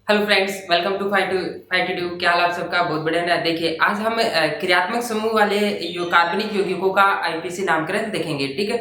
Hello friends, welcome to five two. क्या हाल आप सबका? बहुत बढ़िया ना। देखिए, आज हम क्रियात्मक समूह वाले कार्बनिक यौगिकों का आईपीसी नामकरण देखेंगे। ठीक है।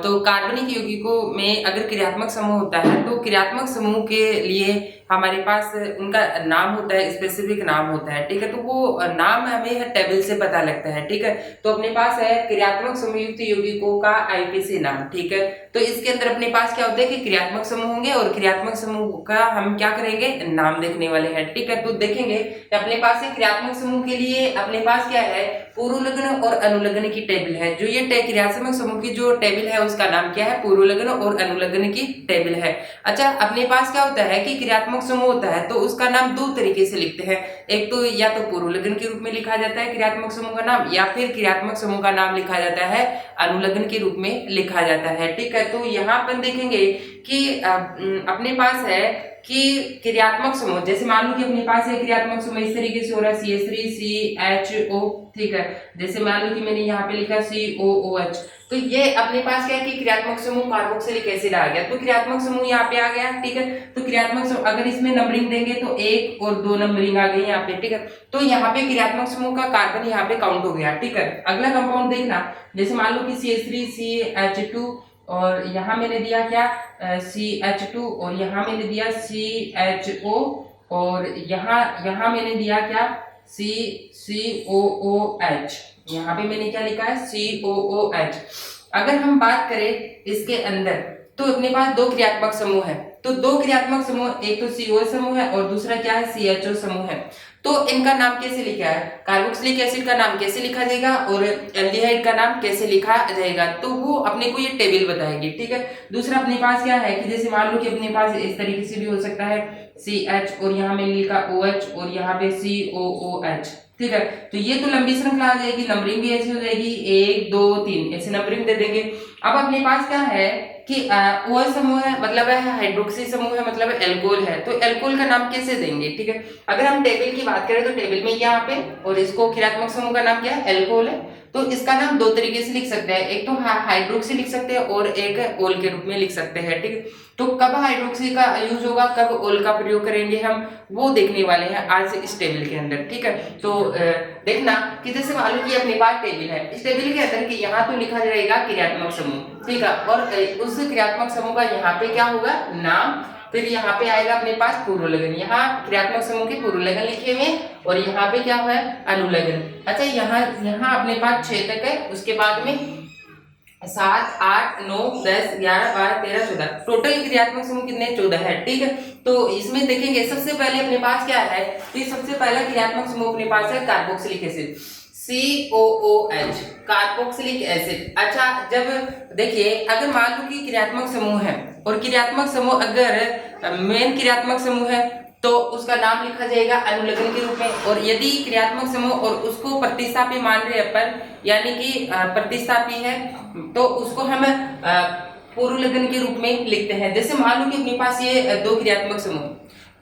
तो कार्बनिक यौगिकों में अगर क्रियात्मक समूह होता है तो क्रियात्मक समूह के लिए हमारे पास उनका नाम होता है, स्पेसिफिक नाम होता है। ठीक है। तो वो नाम हमें टेबल से पता लगता है। ठीक है। तो अपने पास है क्रियात्मक समूहयुक्त यौगिकों का आईपीसी नाम। ठीक है। तो इसके अंदर अपने पास क्या होता है कि क्रियात्मक समूह होंगे और क्रियात्मक समूह का हम क्या करेंगे, नाम देखने वाले हैं। ठीक है। तो देखेंगे अपने पास है क्रियात्मक समूह के लिए अपने पास क्या है, पूर्वलग्न और अनुलग्न की टेबल है। जो ये क्रियात्मक समूह की जो टेबल है उसका नाम क्या है, पूर्वलग्न और अनुलग्न की टेबल है। अच्छा, अपने पास क्या होता है कि क्रियात्मक समूह होता है तो उसका नाम दो तरीके से लिखते हैं। एक तो या तो पूर्वलग्न के रूप में लिखा जाता है क्रियात्मक समूह का नाम, या फिर क्रियात्मक समूह का नाम लिखा जाता है अनुलग्न के रूप में लिखा जाता है। ठीक है। तो यहाँ पर देखेंगे कि अपने पास है कि क्रियात्मक समूह, जैसे मान लो कि अपने पास है क्रियात्मक समूह इस तरीके से हो रहा है CH3CHO। ठीक है। जैसे मान लो कि मैंने यहाँ पे लिखा COOH, तो ये अपने पास क्या है कि क्रियात्मक समूह कार्बोक्सिलिक एसिड आ गया। तो क्रियात्मक समूह यहाँ पे आ गया। ठीक है। तो क्रियात्मक समूह अगर इसमें नंबरिंग देंगे तो 1 और 2 नंबरिंग आ गई यहाँ पे। ठीक है। तो यहाँ पे क्रियात्मक समूह का कार्बन यहाँ पे काउंट हो गया। ठीक है। अगला कंपाउंड देखना, जैसे मान लो कि CH3CH2 और यहाँ मैंने दिया क्या, CH2 और यहाँ मैंने दिया CHO और यहाँ मैंने दिया क्या, COOH। यहाँ पे मैंने क्या लिखा है, COOH। अगर हम बात करें इसके अंदर तो अपने पास दो क्रियात्मक समूह है। तो दो क्रियात्मक समूह, एक तो CO समूह है और दूसरा क्या है, CHO समूह है। तो इनका नाम कैसे लिखा है, कार्बोक्सिलिक एसिड का नाम कैसे लिखा जाएगा और एल्डिहाइड का नाम कैसे लिखा जाएगा, तो वो अपने को ये टेबल बताएगी। ठीक है। दूसरा अपने पास क्या है कि जैसे मान लो कि अपने पास इस तरीके से भी हो सकता है CH और यहाँ मैंने लिखा OH और यहाँ पे COOH। ठीक है। तो ये तो लंबी श्रृंखला आ जाएगी, नंबरिंग भी ऐसी हो जाएगी 1 2 3 ऐसे नंबरिंग दे देंगे। अब अपने पास क्या है कि OH समूह है मतलब है हाइड्रोक्सी समूह है मतलब एल्कोहल है। तो एल्कोहल का नाम कैसे देंगे? ठीक है। अगर हम टेबल की बात करें तो टेबल में यहाँ पे और इसको क्रियात्मक समूह का नाम क्या है, एल्कोहल है। तो इसका नाम दो तरीके से लिख सकते हैं, एक तो हाइड्रोक्सी लिख सकते हैं और एक ओल के रूप में लिख सकते हैं। ठीक है। तो कब हाइड्रोक्सी का यूज होगा, कब ओल का प्रयोग करेंगे हम, वो देखने वाले हैं आज इस टेबल के अंदर। ठीक है। तो देखना कि जैसे मान लो कि अपने पास टेबल है, इस टेबल के अंदर कि यहाँ तो लिखा जाएगा क्रियात्मक समूह। ठीक है। और उस क्रियात्मक समूह का यहाँ पे क्या होगा, नाम, फिर यहाँ पे आएगा अपने पास पूर्वलग्न। यहाँ क्रियात्मक समूह के पूर्वलग्न लिखे हुए और यहाँ पे क्या हुआ है, अनुलग्न। अच्छा, यहाँ अपने पास 6 तक है, उसके बाद में 7 8 9 10 11 12 13 14 टोटल क्रियात्मक समूह कितने, 14 है। ठीक है। तो इसमें देखेंगे सबसे पहले अपने पास क्या है, तो सबसे पहला क्रियात्मक समूह अपने पास है carboxylic acid, COOH, carboxylic acid. अच्छा, जब देखिए अगर मान लो कि क्रियात्मक समूह है और क्रियात्मक समूह अगर मेन क्रियात्मक समूह है तो उसका नाम लिखा जाएगा अनुलग्न के रूप में। और यदि क्रियात्मक समूह और उसको प्रतिस्थापी मान रहे अपन, यानी कि प्रतिस्थापी है, तो उसको हम पूर्वलग्न के रूप में लिखते हैं। जैसे मान लो कि अपने पास ये दो क्रियात्मक समूह,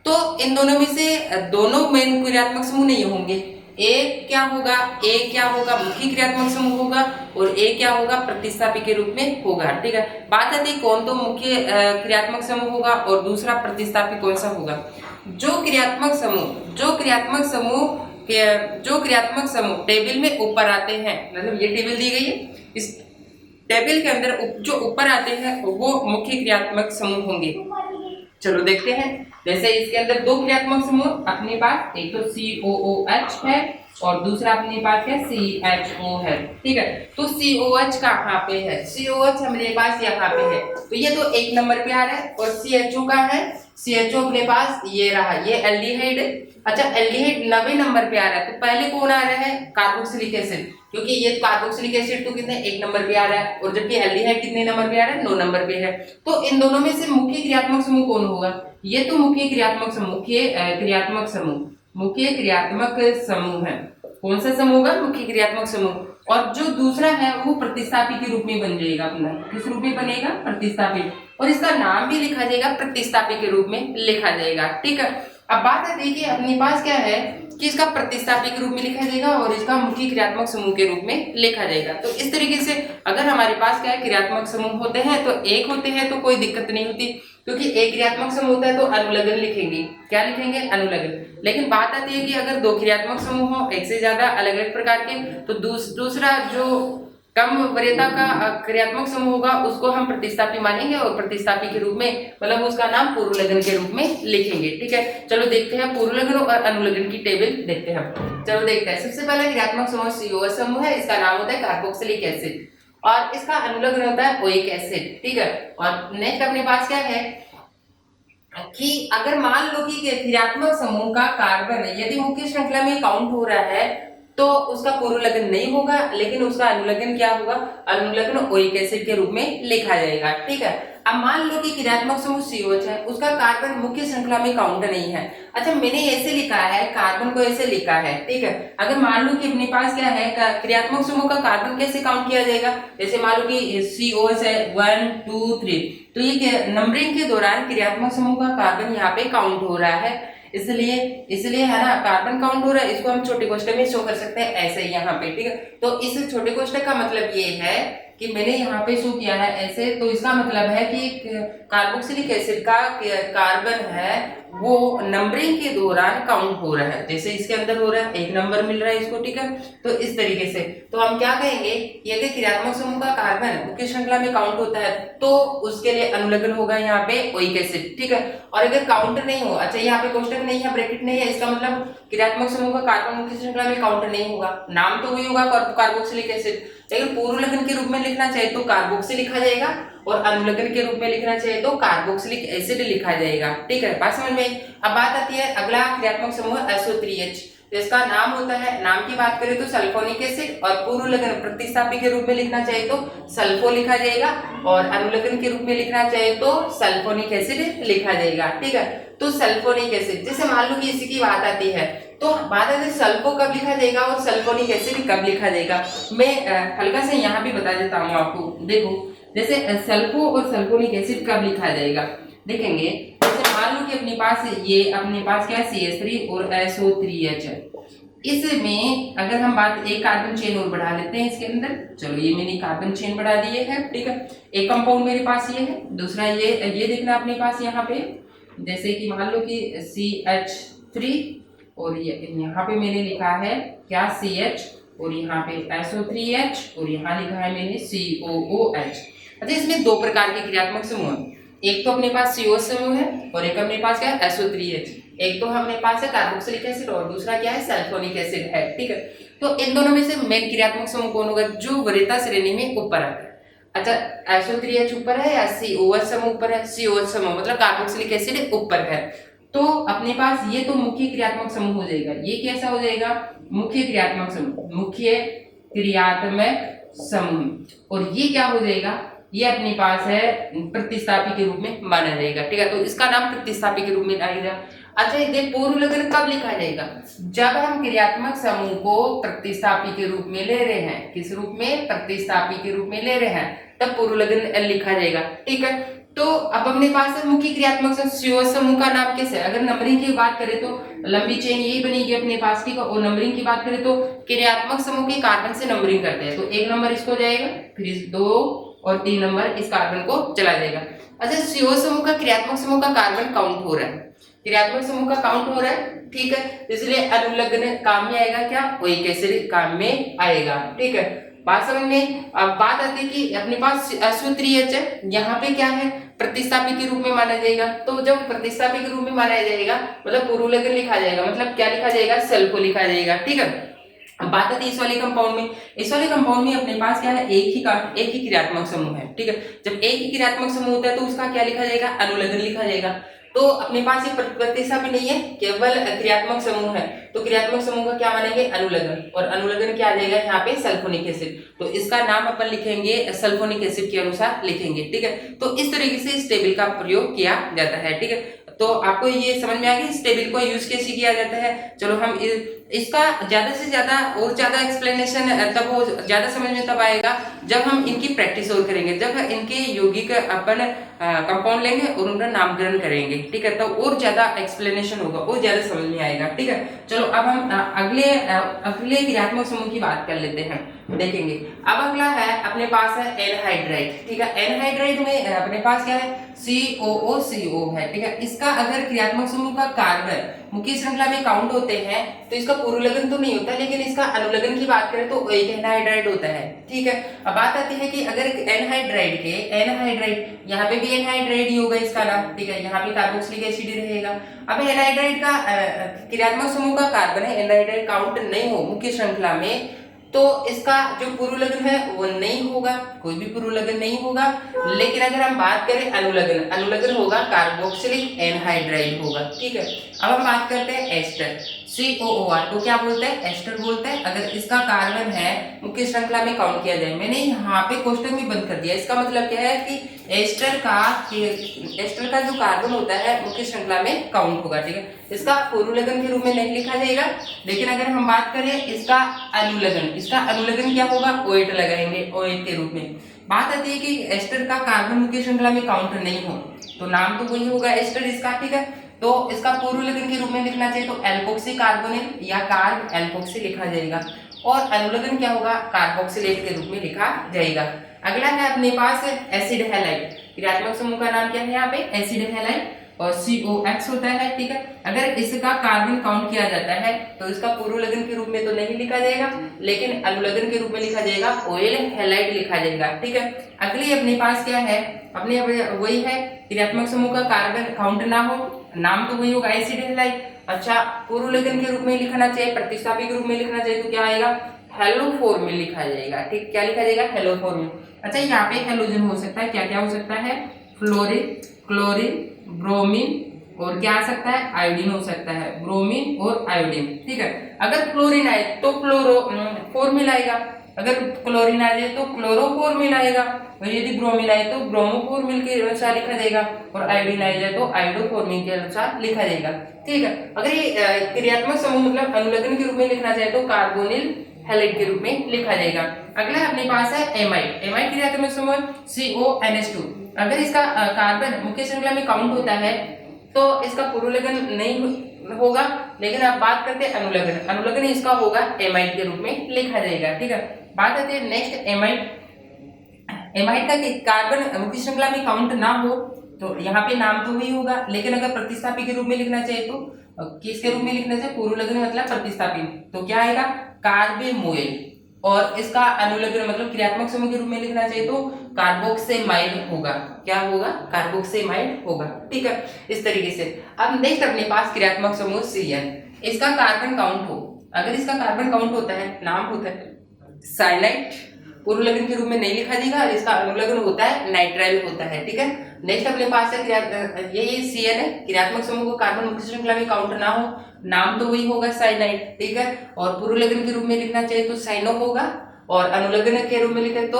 तो इन दोनों में से दोनों मेन क्रियात्मक समूह नहीं होंगे। एक क्या होगा, एक क्या होगा, मुख्य क्रियात्मक समूह होगा और एक क्या होगा, प्रतिस्थापी के रूप में होगा। ठीक है। बात आती है कौन तो मुख्य क्रियात्मक समूह होगा और दूसरा प्रतिस्थापी कौन सा होगा। जो क्रियात्मक समूह टेबल में ऊपर आते हैं, मतलब ये टेबल दी गई है, इस टेबल के अंदर जो ऊपर आते हैं वो मुख्य क्रियात्मक समूह होंगे। चलो देखते हैं। जैसे इसके अंदर दो क्रियात्मक समूह अपने पास, एक तो COOH है और दूसरा अपने पास है CHO है। ठीक है। तो COH कहाँ पे है, COH हमारे पास यहाँ पे है, तो ये तो 1 नंबर पे आ रहा है। और CHO का है, CHO अपने पास ये रहा, ये एल्डिहाइड। अच्छा, एल्डिहाइड 90 नंबर पे आ रहा है, तो पहले कौन आ रहा है, कार्बोक्सिलिक एसिड, क्योंकि ये कार्बोक्सिलिक एसिड तो कितने 1 नंबर पे आ रहा है और जबकि एल्डिहाइड कितने नंबर पे आ रहा है, 9 नंबर पे है। तो इन दोनों में से मुख्य क्रियात्मक समूह कौन होगा, ये तो मुख्य क्रियात्मक समूह है। कौन सा समूह होगा, मुख्य क्रियात्मक समूह। और जो दूसरा है वो प्रतिस्थापी के रूप में बन जाएगा अपना, किस रूप में बनेगा, प्रतिस्थापी, और इसका नाम भी लिखा जाएगा प्रतिस्थापी के रूप में लिखा जाएगा। ठीक है। अब बात है, देखिए अपने पास क्या है कि इसका प्रतिस्थापी के रूप में लिखा जाएगा और इसका मुख्य क्रियात्मक समूह के रूप में लिखा जाएगा। तो इस तरीके से अगर हमारे पास क्या है, क्रियात्मक समूह होते हैं तो एक होते हैं तो कोई दिक्कत नहीं होती, क्योंकि एक क्रियात्मक समूह होता है तो अनुलग्न लिखेंगे। क्या लिखेंगे? अनुलग्न। लेकिन बात आती है कि अगर दो क्रियात्मक समूह हो एक से ज्यादा अलग अलग प्रकार के, तो दूसरा जो कम वरीयता का क्रियात्मक समूह होगा उसको हम प्रतिस्थापी मानेंगे और प्रतिस्थापी के रूप में मतलब उसका नाम पूर्वलग्न के रूप में लिखेंगे। ठीक है, चलो देखते हैं पूर्वलग्न और अनुलग्न की टेबल देखते हैं। चलो देखते हैं। सबसे पहला क्रियात्मक समूह COH समूह है, इसका नाम होता है कार्बोक्सिलिक एसिड और इसका अनुलग्न होता है ओइक एसिड। ठीक है, और नेक्स्ट अपने पास क्या है कि अगर मान लो कि क्रियात्मक समूह का कार्बन यदि मुख्य श्रृंखला में काउंट हो रहा है तो उसका पूर्वलग्न नहीं होगा, लेकिन उसका अनुलग्न क्या होगा? अनुलग्न ओइक एसिड के रूप में लिखा जाएगा। ठीक है, अब मान लो कि क्रियात्मक समूह COH है, उसका कार्बन मुख्य श्रृंखला में काउंट नहीं है। अच्छा, मैंने ऐसे लिखा है, कार्बन को ऐसे लिखा है। ठीक है, अगर मान लो कि अपने पास क्या है क्रियात्मक समूह का कार्बन कैसे काउंट किया जाएगा? जैसे मान लो कि COH है 1 2 3, तो ये नंबरिंग के दौरान क्रियात्मक समूह का कार्बन यहाँ पे काउंट हो रहा है, इसलिए है ना, कार्बन काउंट हो रहा है। इसको हम छोटे कोष्ठक में शो कर सकते हैं ऐसे यहाँ पे। ठीक है, तो इस छोटे कोष्ठक का मतलब ये है कि मैंने यहाँ पे शो किया है ऐसे, तो इसका मतलब है कि कार्बोक्सिलिक एसिड का कार्बन है वो नंबरिंग के दौरान काउंट हो रहा है, जैसे इसके अंदर हो रहा है, 1 नंबर मिल रहा है इसको। ठीक है, तो इस तरीके से तो हम क्या कहेंगे, यदि क्रियात्मक समूह का कार्बन मुख्य श्रृंखला में काउंट होता है तो उसके लिए अनुलग्न होगा यहाँ पे ओइक एसिड। ठीक है, और अगर काउंट नहीं हो, अच्छा यहाँ पे कोष्टक नहीं है, ब्रैकेट नहीं है, इसका मतलब क्रियात्मक समूह का कार्बन मुख्य श्रृंखला में काउंट नहीं होगा, नाम तो वही होगा कार्बोक्सिलिक एसिड, लेकिन पूर्वलग्न के रूप में लिखना चाहिए तो कार्बोक्सी लिखा जाएगा और अनुलग्न के रूप में लिखना चाहिए तो कार्बोक्सिलिक एसिड लिखा जाएगा। ठीक है, बात समझ में। अब बात आती है अगला क्रियात्मक समूह SO3H, तो इसका नाम होता है, नाम की बात करें तो सल्फोनिक एसिड, और पूर्वलग्न प्रतिस्थापी के रूप में लिखना चाहिए तो सल्फो लिखा जाएगा और अनुलग्न के रूप में लिखना चाहिए तो सल्फोनिक एसिड लिखा जाएगा। ठीक है, तो सल्फोनिक एसिड, जैसे मान लो कि इसी की बात आती है तो बात आती है सल्फो कब लिखा जाएगा और सल्फोनिक एसिड कब लिखा जाएगा। मैं हल्का से यहाँ भी बता देता हूँ आपको। देखो, जैसे सल्फो और सल्फोनिक एसिड कब लिखा जाएगा देखेंगे। जैसे मान लो कि अपने पास क्या है CH3 और SO3H है, इसमें अगर हम बात एक कार्बन चेन और बढ़ा लेते हैं इसके अंदर। चलो ये मैंने कार्बन चेन बढ़ा दिए है। ठीक है, एक कंपाउंड मेरे पास ये है, दूसरा ये देखना अपने पास यहाँ पे, जैसे कि मान लो कि CH3 और यहाँ पे मैंने लिखा है क्या CH और यहाँ पे SO3H और यहाँ लिखा है मैंने COOH। अच्छा, इसमें दो प्रकार के क्रियात्मक समूह हैं, एक तो अपने पास COH समूह है और एक अपने पास क्या है SO3H। एक तो अपने पास है कार्बोक्सिलिक एसिड और दूसरा क्या है सल्फोनिक एसिड है। ठीक है, तो इन दोनों में से मेन क्रियात्मक समूह कौन होगा? जो वरीयता श्रेणी में ऊपर आता है। अच्छा, SO3H ऊपर है या COH समूह ऊपर है? COH समूह मतलब कार्बोक्सिलिक एसिड ऊपर है, तो अपने पास ये तो मुख्य क्रियात्मक समूह हो जाएगा। ये कैसा हो जाएगा? मुख्य क्रियात्मक समूह, मुख्य क्रियात्मक समूह। और ये क्या हो जाएगा? ये अपने पास है प्रतिस्थापी के रूप में माना जाएगा। ठीक है, तो इसका नाम प्रतिस्थापी के रूप में आएगा। अच्छा, ये पूर्वलग्न कब लिखा जाएगा? जब हम क्रियात्मक समूह को प्रतिस्थापी के रूप में ले रहे हैं। किस रूप में? प्रतिस्थापी के रूप में ले रहे हैं, तब पूर्वलग्न लिखा जाएगा। ठीक है, तो अब अपने पास है मुख्य क्रियात्मक COH समूह का नाम कैसे? अगर नंबरिंग की बात करें तो लंबी चेन यही बनेगी अपने पास। ठीक है, और नंबरिंग की बात करें तो क्रियात्मक समूह के कार्बन से नंबरिंग करते हैं, तो 1 नंबर इसको जाएगा, फिर 2 और 3 नंबर इस कार्बन को चला जाएगा। अच्छा, COH समूह का क्रियात्मक समूह का कार्बन काउंट हो रहा है, क्रियात्मक समूह का काउंट हो रहा है। ठीक है, इसलिए अनुलग्न काम में आएगा क्या? ओइक एसिड काम में आएगा। ठीक है, बात समझ में। अब बात आती है कि अपने पास SO3H है, यहाँ पे क्या है? प्रतिस्थापी के रूप में माना जाएगा। तो जब प्रतिस्थापी के रूप में माना जाएगा मतलब पूर्वलग्न लिखा जाएगा, मतलब क्या लिखा जाएगा? सल्फो लिखा जाएगा। ठीक है, अब बात आती है इस वाले कंपाउंड में। इस वाले कंपाउंड में अपने पास क्या है? एक ही क्रियात्मक समूह है। ठीक है, जब एक ही क्रियात्मक समूह होता है तो उसका क्या लिखा जाएगा? अनुलग्न लिखा जाएगा। तो अपने पास ये प्रतिस्थापी नहीं है, केवल क्रियात्मक समूह है, तो क्रियात्मक समूह का क्या मानेंगे? अनुलग्न। और अनुलग्न क्या आ जाएगा यहाँ पे? Sulphonic acid. तो इसका नाम अपन लिखेंगे सल्फोनिक एसिड के अनुसार लिखेंगे। ठीक है, तो इस तरीके से इस टेबल का प्रयोग किया जाता है। ठीक है, तो आपको ये समझ में आ गया इस टेबल को यूज कैसे किया जाता है। चलो हम इसका ज्यादा से ज्यादा और ज्यादा एक्सप्लेनेशन तब हो, ज्यादा समझ में तब आएगा जब हम इनकी प्रैक्टिस और करेंगे, जब इनके यौगिक अपन कंपाउंड लेंगे और उनका नामकरण करेंगे। ठीक है, तो और ज्यादा एक्सप्लेनेशन होगा और ज्यादा समझ में आएगा। ठीक है, चलो अब हम अगले क्रियात्मक समूह की बात कर लेते हैं। देखेंगे। अब अगला है अपने पास है एनहाइड्राइड, ठीक है। एनहाइड्राइड में अपने पास क्या है, COO है, ठीक है। इसका अगर क्रियात्मक समूह का कार्बन मुख्य श्रृंखला में काउंट होते हैं तो इसका पूर्वलग्न तो नहीं होता, लेकिन इसका अनुलग्न की बात करें तो एक एनहाइड्राइड होता है, ठीक है। अब बात आती है कि अगर एनहाइड्राइड यहाँ पे भी एनहाइड्राइड ही होगा इसका नाम, ठीक है। यहाँ पे कार्बोक्सिलिक एसिड ही रहेगा। अब एनहाइड्राइड का क्रियात्मक समूह का कार्बन है, एनहाइड्राइड काउंट नहीं हो मुख्य श्रृंखला में, तो इसका जो पूर्वलग्न है वो नहीं होगा, कोई भी पूर्वलग्न नहीं होगा। लेकिन अगर हम बात करें अनुलग्न होगा, कार्बोक्सिलिक एनहाइड्राइड होगा, ठीक है। अब हम बात करते हैं एस्टर, COOR को क्या बोलते हैं, एस्टर बोलते हैं। अगर इसका कार्बन है मुख्य श्रृंखला में काउंट किया जाए, मैंने यहाँ पे कोष्टक में बंद कर दिया, इसका मतलब क्या है कि एस्टर का जो कार्बन होता है मुख्य श्रृंखला में काउंट होगा, ठीक है। इसका पूर्वलग्न के रूप में नहीं लिखा जाएगा, लेकिन अगर हम बात करें इसका अनुलग्न क्या होगा, OH लगाएंगे, OH के रूप में। बात आती है कि एस्टर का कार्बन मुख्य श्रृंखला में काउंट नहीं हो तो नाम तो वही होगा एस्टर इसका, ठीक है। तो इसका पूर्वलग्न के रूप में लिखना चाहिए तो एल्कोक्सी कार्बोनिल या कार्ब एल्कोक्सी लिखा जाएगा, और अनुलग्न क्या होगा, कार्बोक्सिलेट के रूप में लिखा जाएगा। अगला है अपने पास एसिड हैलाइड, क्रियात्मक समूह का नाम क्या है यहाँ पे, एसिड हैलाइड, और COX होता है, ठीक है। अगर इसका कार्बन काउंट किया जाता है तो इसका पूर्वलग्न के रूप में तो नहीं लिखा जाएगा, लेकिन अनुलग्न के रूप में लिखा जाएगा, ऑयल हैलाइड लिखा जाएगा, ठीक है। अगली अपने पास क्या है, अपने वही है क्रियात्मक समूह का कार्बन काउंट ना हो, नाम तो वही होगा एसिड हैलाइड। अच्छा, पूर्वलग्न के रूप में लिखना चाहिए, प्रतिस्थापी के रूप में लिखना चाहिए तो क्या आएगा, हेलोफोर्मिल लिखा जाएगा, ठीक। क्या लिखा जाएगा, हेलोफोर्मिल। अच्छा, यहाँ पे हेलोजन हो सकता है, क्या क्या हो सकता है, फ्लोरीन, क्लोरीन, ब्रोमीन और क्या आ सकता है, आयोडीन हो सकता है, ब्रोमीन और आयोडीन, ठीक है। अगर क्लोरीन आए तो क्लोरोफॉर्मिल आएगा, अगर क्लोरीन आ जाए तो क्लोरोफॉर्मिल आएगा, और यदि ब्रोमीन आए तो ब्रोमोफॉर्मिल के अनुसार लिखा जाएगा, और आयोडीन आ जाए तो आयोडोफॉर्मिल के अनुसार लिखा जाएगा, ठीक है। अगर ये क्रियात्मक समूह मतलब अनुलग्न के रूप में लिखना चाहे तो कार्बोनिल हैलाइड के रूप में लिखा जाएगा। अगला अपने पास है एमाइड, एमाइड क्रियात्मक समूह CONH2। अगर इसका कार्बन मुख्य श्रृंखला में काउंट होता है तो इसका पूर्वलग्न नहीं होगा, लेकिन आप बात करते हैं अनुलग्न इसका होगा, एमाइड के रूप में लिखा जाएगा, ठीक है। बात आती है नेक्स्ट एमाइड का कार्बन मुख्य श्रृंखला में काउंट ना हो तो यहाँ पे नाम तो वही होगा, लेकिन अगर प्रतिस्थापी के रूप में लिखना चाहिए तो किसके रूप में लिखना चाहिए, पूर्वलग्न मतलब प्रतिस्थापी, तो क्या आएगा, कार्बेमोइल। और इसका अनुलग्न मतलब क्रियात्मक समूह के रूप में लिखना चाहिए तो कार्बोक्सेमाइड होगा, क्या होगा, कार्बोक्सेमाइड होगा, ठीक है। इस तरीके से अब नेक्स्ट अपने पास क्रियात्मक समूह CN, इसका कार्बन काउंट हो, अगर इसका कार्बन काउंट होता है, नाम होता है साइनाइड, पूर्वलग्न के रूप में नहीं लिखा जाएगा, इसका अनुलग्न होता है नाइट्राइल होता है, ठीक है। नेक्स्ट अपने पास है ये CN है, क्रियात्मक समूह को कार्बन मुख्य श्रृंखला में काउंट ना हो, नाम तो वही होगा साइनाइड, ठीक है। और पूर्वलग्न के रूप में लिखना चाहिए तो साइनो होगा, और अनुलग्न के रूप में लिखे तो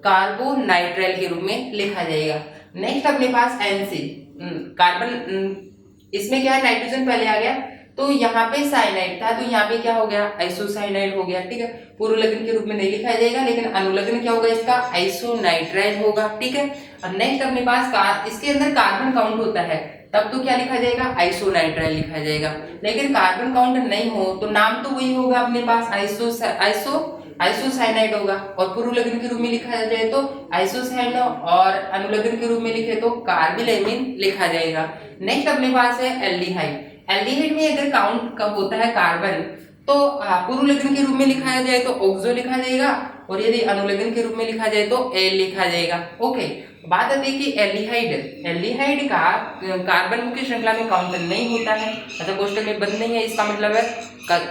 कार्बोनाइट्राइल के रूप में लिखा जाएगा। नेक्स्ट अपने पास NC, कार्बन, इसमें क्या है, नाइट्रोजन पहले आ गया तो यहाँ पे साइनाइड था तो यहाँ पे क्या हो गया, आइसोसाइनाइड हो गया, ठीक है। पूर्वलग्न के रूप में नहीं लिखा जाएगा, लेकिन अनुलग्न क्या होगा इसका, आइसोनाइट्राइल होगा, ठीक है। और नेक्स्ट अपने पास इसके अंदर कार्बन काउंट होता है तब तो क्या लिखा जाएगा, आइसोनाइट्राइल लिखा जाएगा, लेकिन कार्बन काउंट नहीं हो तो नाम तो वही होगा अपने पास, आइसोसाइनाइड होगा, और पूर्वलग्न के रूप में लिखा जाए तो आइसोसाइनो, और अनुलग्न के रूप में लिखे तो कार्बिलेमिन लिखा जाएगा। नेक्स्ट अपने पास है एल्डिहाइड, एल्डिहाइड में अगर काउंट कब होता है कार्बन तो पूर्वलग्न के रूप में लिखा जाए तो ऑक्सो लिखा जाएगा, और यदि अनुलग्न के रूप में लिखा जाए तो एल लिखा जाएगा, ओके। बात आती है कि एल्डिहाइड का कार्बन मुख्य श्रृंखला में काउंट नहीं होता है, मतलब कोष्टक में बंद नहीं है, इसका मतलब है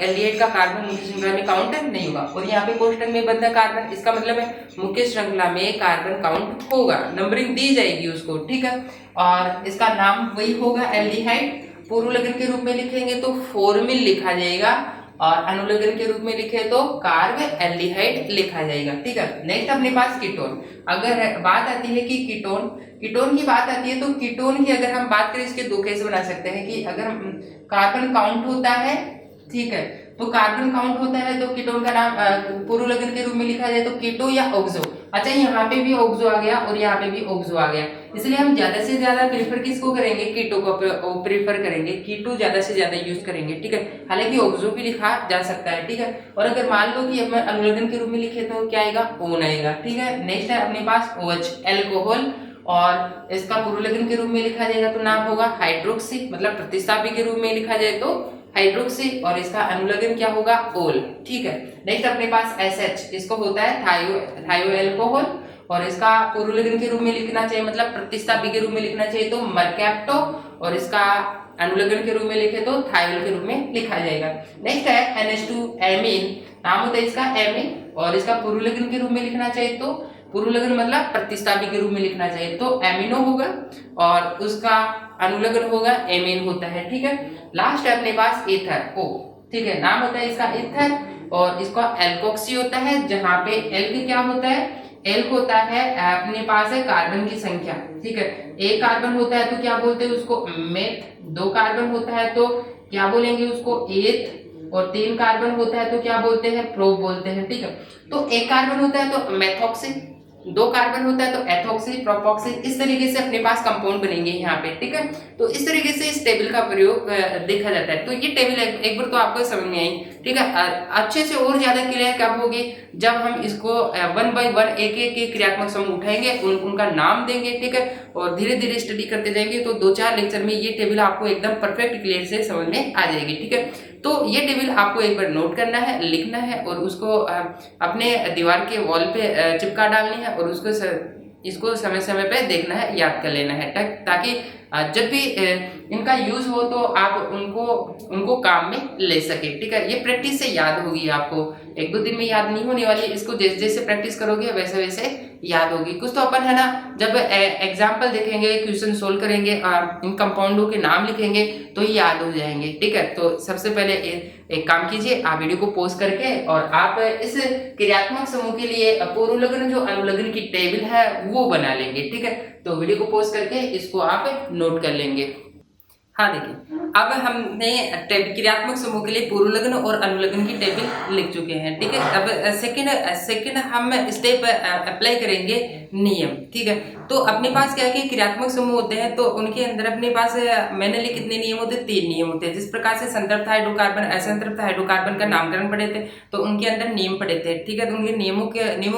एल्डिहाइड का कार्बन मुख्य श्रृंखला में काउंट नहीं होगा, और यहाँ पे कोष्टक में बंद है कार्बन, इसका मतलब है मुख्य श्रृंखला में कार्बन काउंट होगा, नंबरिंग दी जाएगी उसको, ठीक है। और इसका नाम वही होगा एल्डिहाइड, पूर्वलग्न के रूप में लिखेंगे तो फॉर्मिल लिखा जाएगा, और अनुलग्न के रूप में लिखे तो कार्ब एल्डिहाइड लिखा जाएगा, ठीक है। नेक्स्ट अपने पास कीटोन, अगर बात आती है कि कीटोन की बात आती है तो कीटोन की अगर हम बात करें इसके दो केस बना सकते हैं कि अगर कार्बन काउंट होता है, ठीक है, तो कार्बन काउंट होता है तो कीटोन का नाम पूर्व लग्न के रूप में लिखा जाए तो कीटो या ऑक्सो। अच्छा, यहाँ पे भी ऑक्सो आ गया और यहाँ पे भी ऑक्सो आ गया, इसलिए हम ज्यादा से ज्यादा प्रीफर किसको करेंगे, कीटो को प्रीफर करेंगे, कीटो ज्यादा से ज्यादा यूज करेंगे, ठीक है। हालांकि ऑक्सो भी लिखा जा सकता है, ठीक है। और अगर मान लो कि मैं अनुलग्न के रूप में लिखे तो क्या आएगा, ओन आएगा, ठीक है। नेक्स्ट है अपने पास OH, एल्कोहल, और इसका पूर्व लग्न के रूप में लिखा जाएगा तो नाम होगा हाइड्रोक्सी, मतलब प्रतिस्थापी के रूप में लिखा जाए तो हाइड्रोक्सी, और इसका अनुलग्न क्या होगा, ओल, ठीक है। नेक्स्ट अपने पास SH, इसको होता है थायो एल्कोहल, और इसका पूर्व लग्न के रूप में लिखना चाहिए, मतलब प्रतिस्थापी के रूप में लिखना चाहिए तो मरकैप्टो, और इसका अनुलग्न के रूप में लिखे तो थायोल के रूप में लिखा जाएगा। नेक्स्ट है NH2 एमीन, नाम होता है इसका एमीन, और इसका पूर्व लग्न के रूप में लिखना चाहिए तो पूर्व लग्न मतलब प्रतिस्थापी के रूप में लिखना चाहिए तो एमिनो होगा, और उसका अनुलग्न होगा एमीन होता है, ठीक है। लास्ट है अपने पास ईथर, O, ठीक है, नाम होता है इसका ईथर, और इसका एल्कोक्सी होता है, जहाँ पे एल्क क्या होता है, एल्क होता है अपने पास है कार्बन की संख्या, ठीक है। एक कार्बन होता है तो क्या बोलते हैं उसको मेथ, दो कार्बन होता है तो क्या बोलेंगे उसको एथ, और 3 कार्बन होता है तो क्या बोलते हैं, प्रोप बोलते हैं, ठीक है। तो एक कार्बन होता है तो मेथॉक्सी, 2 कार्बन होता है तो एथॉक्सी, प्रोपॉक्सी, इस तरीके से अपने पास कंपाउंड बनेंगे यहाँ पे, ठीक है। तो इस तरीके से इस टेबल का प्रयोग देखा जाता है। तो ये टेबल एक बार तो आपको समझ में आई, ठीक है। अच्छे से और ज्यादा क्लियर कब होगी, जब हम इसको 1 बाय 1 एक क्रियात्मक समूह उठाएंगे, उनका नाम देंगे, ठीक है, और धीरे धीरे स्टडी करते जाएंगे, तो 2-4 लेक्चर में ये टेबल आपको एकदम परफेक्ट क्लियर से समझ में आ जाएगी, ठीक है। तो ये टेबल आपको एक बार नोट करना है, लिखना है, और उसको अपने दीवार के वॉल पे चिपका डालनी है, और इसको समय समय पे देखना है, याद कर लेना है, ताकि जब भी इनका यूज हो तो आप उनको काम में ले सके, ठीक है। ये प्रैक्टिस से याद होगी आपको, 1-2 दिन में याद नहीं होने वाली, इसको जैसे जैसे प्रैक्टिस करोगे वैसे वैसे याद होगी। कुछ तो अपन है ना, जब एग्जाम्पल देखेंगे, क्वेश्चन सोल्व करेंगे, इन कंपाउंडों के नाम लिखेंगे तो ये याद हो जाएंगे, ठीक है। तो सबसे पहले एक काम कीजिए, आप वीडियो को पॉज करके और आप इस क्रियात्मक समूह के लिए पूर्व लग्न जो अनुलग्न की टेबल है वो बना लेंगे, ठीक है। तो वीडियो को पॉज करके इसको आप नोट कर लेंगे। हाँ देखिए, अब हमने क्रियात्मक समूह के लिए पूर्व लग्न और अनुलग्न की टेबल लिख चुके हैं, ठीक है। अब सेकंड हम स्टेप अप्लाई करेंगे नियम, ठीक है। तो अपने पास क्या है कि क्रियात्मक समूह होते हैं तो उनके अंदर अपने पास मैंने लिए कितने नियम होते हैं, 3 नियम होते हैं। जिस प्रकार से संतृप्त हाइड्रोकार्बन असंतृप्त हाइड्रोकार्बन का नामकरण पढ़े थे तो उनके अंदर नियम पढ़े थे, ठीक है। तो उनके नियमों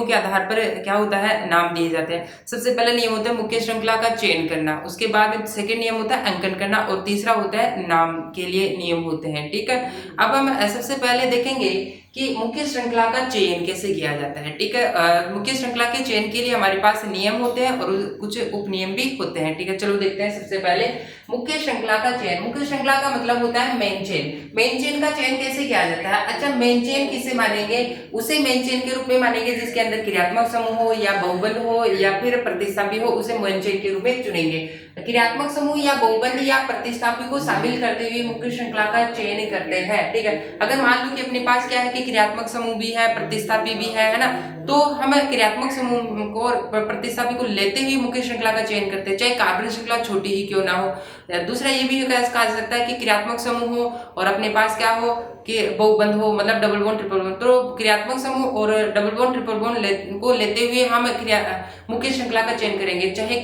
के आधार पर क्या होता है, नाम दिए जाते हैं। सबसे पहला नियम होता है मुख्य श्रृंखला का चयन करना, उसके बाद सेकेंड नियम होता है अंकन करना, और तीसरा होता है नाम के लिए नियम होते हैं, ठीक है। अब हम सबसे पहले देखेंगे कि मुख्य श्रृंखला का चयन कैसे किया जाता है, ठीक है। मुख्य श्रृंखला के चयन के लिए हमारे पास नियम होते हैं और कुछ उपनियम भी होते हैं, ठीक है। चलो देखते हैं सबसे पहले मुख्य श्रृंखला का चयन। मुख्य श्रृंखला का मतलब होता है मेन चेन। मेन चेन का चयन कैसे किया जाता है, अच्छा मेन चेन किसे मानेंगे, उसे मेन चेन के रूप में मानेंगे जिसके अंदर क्रियात्मक समूह हो या बहुबंध हो या फिर प्रतिस्थापी हो, उसे मेन चेन के रूप में चुनेंगे। क्रियात्मक समूह या बहुबंध या प्रतिस्थापी को शामिल करते हुए मुख्य श्रृंखला का चयन करते हैं, ठीक है। अगर मान लो कि अपने पास क्या है कि क्रियात्मक समूह भी है, प्रतिस्थापी भी है ना, तो हम क्रियात्मक समूह को और प्रतिस्थापी को लेते हुए मुख्य श्रृंखला का चयन करते हैं, चाहे कार्बन श्रृंखला छोटी ही क्यों ना हो। दूसरा ये भी कहा जा सकता है कि क्रियात्मक समूह हो और अपने पास क्या हो कि बहुबंध हो, मतलब डबल बॉन्ड ट्रिपल बॉन्ड। तो क्रियात्मक समूह और डबल बॉन्ड ट्रिपल बॉन्ड को लेते हुए हम मुख्य श्रृंखला का चयन करेंगे, चाहे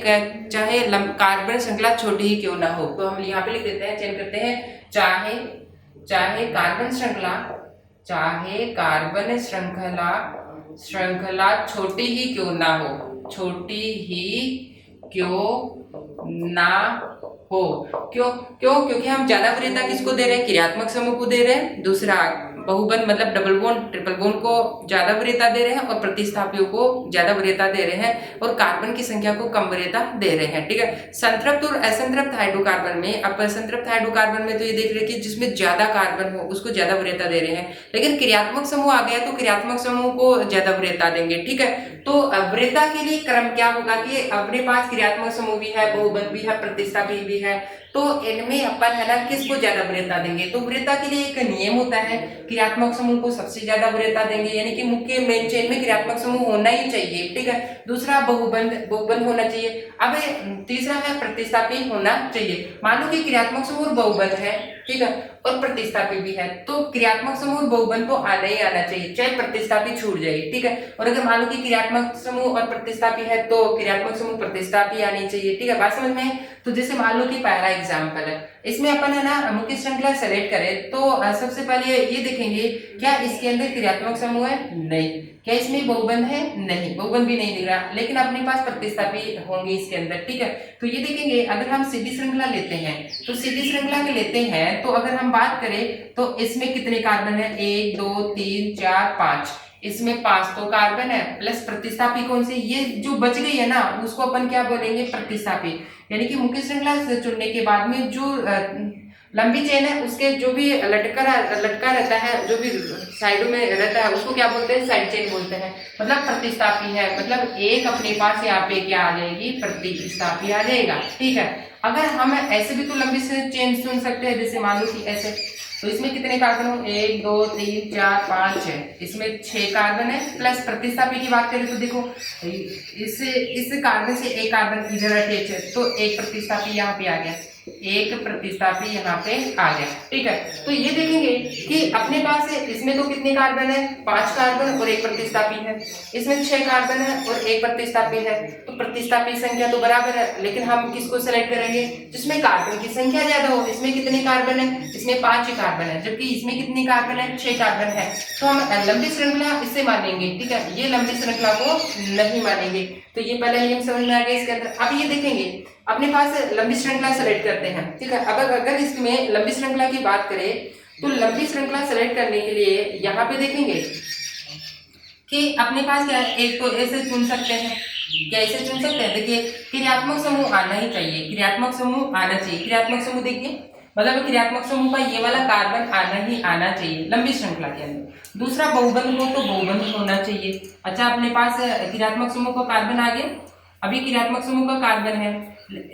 कार्बन श्रृंखला छोटी ही क्यों ना हो। तो हम यहाँ पे लिख देते हैं, चयन करते हैं चाहे कार्बन श्रृंखला छोटी ही क्यों ना हो। क्योंकि हम ज्यादा वरीयता किसको दे रहे हैं, क्रियात्मक समूह को दे रहे हैं। दूसरा बहुबंध मतलब डबल बॉन्ड ट्रिपल बॉन्ड को ज्यादा वरीयता दे रहे हैं और प्रतिस्थापियों को ज्यादा वरीयता दे रहे हैं और कार्बन की संख्या को कम वरीयता दे रहे हैं, ठीक है। संतृप्त और असंतृप्त हाइड्रोकार्बन में, अब संतृप्त हाइड्रोकार्बन में तो ये देख रहे हैं कि जिसमें ज्यादा कार्बन हो उसको ज्यादा वरीयता दे रहे हैं, लेकिन क्रियात्मक समूह आ गया तो क्रियात्मक समूह को ज्यादा वरीयता देंगे, ठीक है। तो वरीयता के लिए क्रम क्या होगा कि अपने पास क्रियात्मक समूह भी है, बहुबंध भी है, प्रतिस्थापी भी है, तो इनमें अपन है ना किसको ज्यादा वरीयता देंगे, तो वरीयता के लिए एक नियम होता है, क्रियात्मक समूह को सबसे ज्यादा वरीयता देंगे, यानी कि मुख्य मेन चेन में क्रियात्मक समूह होना ही चाहिए, ठीक है। दूसरा बहुबंध होना चाहिए। अब तीसरा है प्रतिस्थापी होना चाहिए। मान लो कि क्रियात्मक समूह और बहुबंध है, ठीक है, और प्रतिस्थापी भी है, तो क्रियात्मक समूह और बहुबंध तो आना ही आना चाहिए, चाहे प्रतिस्थापी छूट जाए, ठीक है। और अगर मान लो कि क्रियात्मक समूह और प्रतिस्थापी है तो क्रियात्मक समूह प्रतिस्थापी आनी चाहिए, ठीक है। बात समझ में? तो जैसे मान लो कि पहला एग्जाम्पल है, इसमें अपन है ना मुख्य श्रृंखला सेलेक्ट करें तो सबसे पहले ये देखेंगे क्या इसके अंदर क्रियात्मक समूह है, नहीं। क्या इसमें बहुबंध है, नहीं, बहुबंध भी नहीं दिख रहा, लेकिन अपने पास प्रतिस्थापी होंगे इसके अंदर, ठीक है। तो ये देखेंगे अगर हम सीधी श्रृंखला लेते हैं, तो सीधी श्रृंखला के लेते हैं तो अगर हम बात करें तो इसमें कितने कार्बन है, 1 2 3 4 5, इसमें 5 तो कार्बन है, प्लस प्रतिस्थापी कौन से, ये जो बच गई है ना उसको अपन क्या बोलेंगे, प्रतिस्थापी। यानी कि मुख्य श्रृंखला से चुनने के बाद में जो लंबी चेन है उसके जो भी लटका रहता है, जो भी साइडों में रहता है उसको क्या बोलते हैं, साइड चेन बोलते हैं, मतलब प्रतिस्थापी है। मतलब एक अपने पास यहाँ पे क्या आ जाएगी, प्रतिस्थापी आ जाएगा, ठीक है। अगर हम ऐसे भी तो लंबी से चेन चुन सकते हैं, जैसे मान लो कि ऐसे, तो इसमें कितने कार्बन हो, 1 2 3 4 5 6, इसमें 6 कार्बन है, प्लस प्रतिस्थापी की बात करें तो देखो इस कार्बन से एक कार्बन इधर अटैच है, तो एक प्रतिस्थापी यहाँ पे आ गया, एक प्रतिस्थापी यहाँ पे आ गया, ठीक है। तो ये देखेंगे कि अपने पास है इसमें तो कितने कार्बन है, 5 कार्बन और एक प्रतिस्थापी है, इसमें 6 कार्बन है और एक प्रतिस्थापी है, तो प्रतिस्थापी संख्या तो बराबर है, लेकिन हम किसको सेलेक्ट करेंगे, जिसमें कार्बन की संख्या ज्यादा हो। इसमें कितने कार्बन है, इसमें 5 ही कार्बन है, जबकि इसमें कितने कार्बन है, 6 कार्बन है, तो हम लंबी श्रृंखला इससे मानेंगे, ठीक है। ये लंबी श्रृंखला को नहीं मानेंगे। तो ये पहला नियम समझ में आ गया इसके अंदर। अब ये देखेंगे अपने पास लंबी श्रृंखला सेलेक्ट करते हैं, ठीक है। अब अगर इसमें लंबी श्रृंखला की बात करें तो लंबी श्रृंखला सेलेक्ट करने के लिए यहाँ पे देखेंगे कि अपने पास क्या है, एक तो ऐसे चुन सकते हैं, क्या ऐसे चुन सकते हैं, देखिए क्रियात्मक समूह आना ही चाहिए, क्रियात्मक समूह आना चाहिए, क्रियात्मक समूह देखिए मतलब क्रियात्मक समूह का ये वाला कार्बन आना ही आना चाहिए लंबी श्रृंखला के अंदर। दूसरा बहुबंध हो तो बहुबंध होना चाहिए। अच्छा अपने पास क्रियात्मक समूह का कार्बन आ गया, अभी क्रियात्मक समूह का कार्बन है,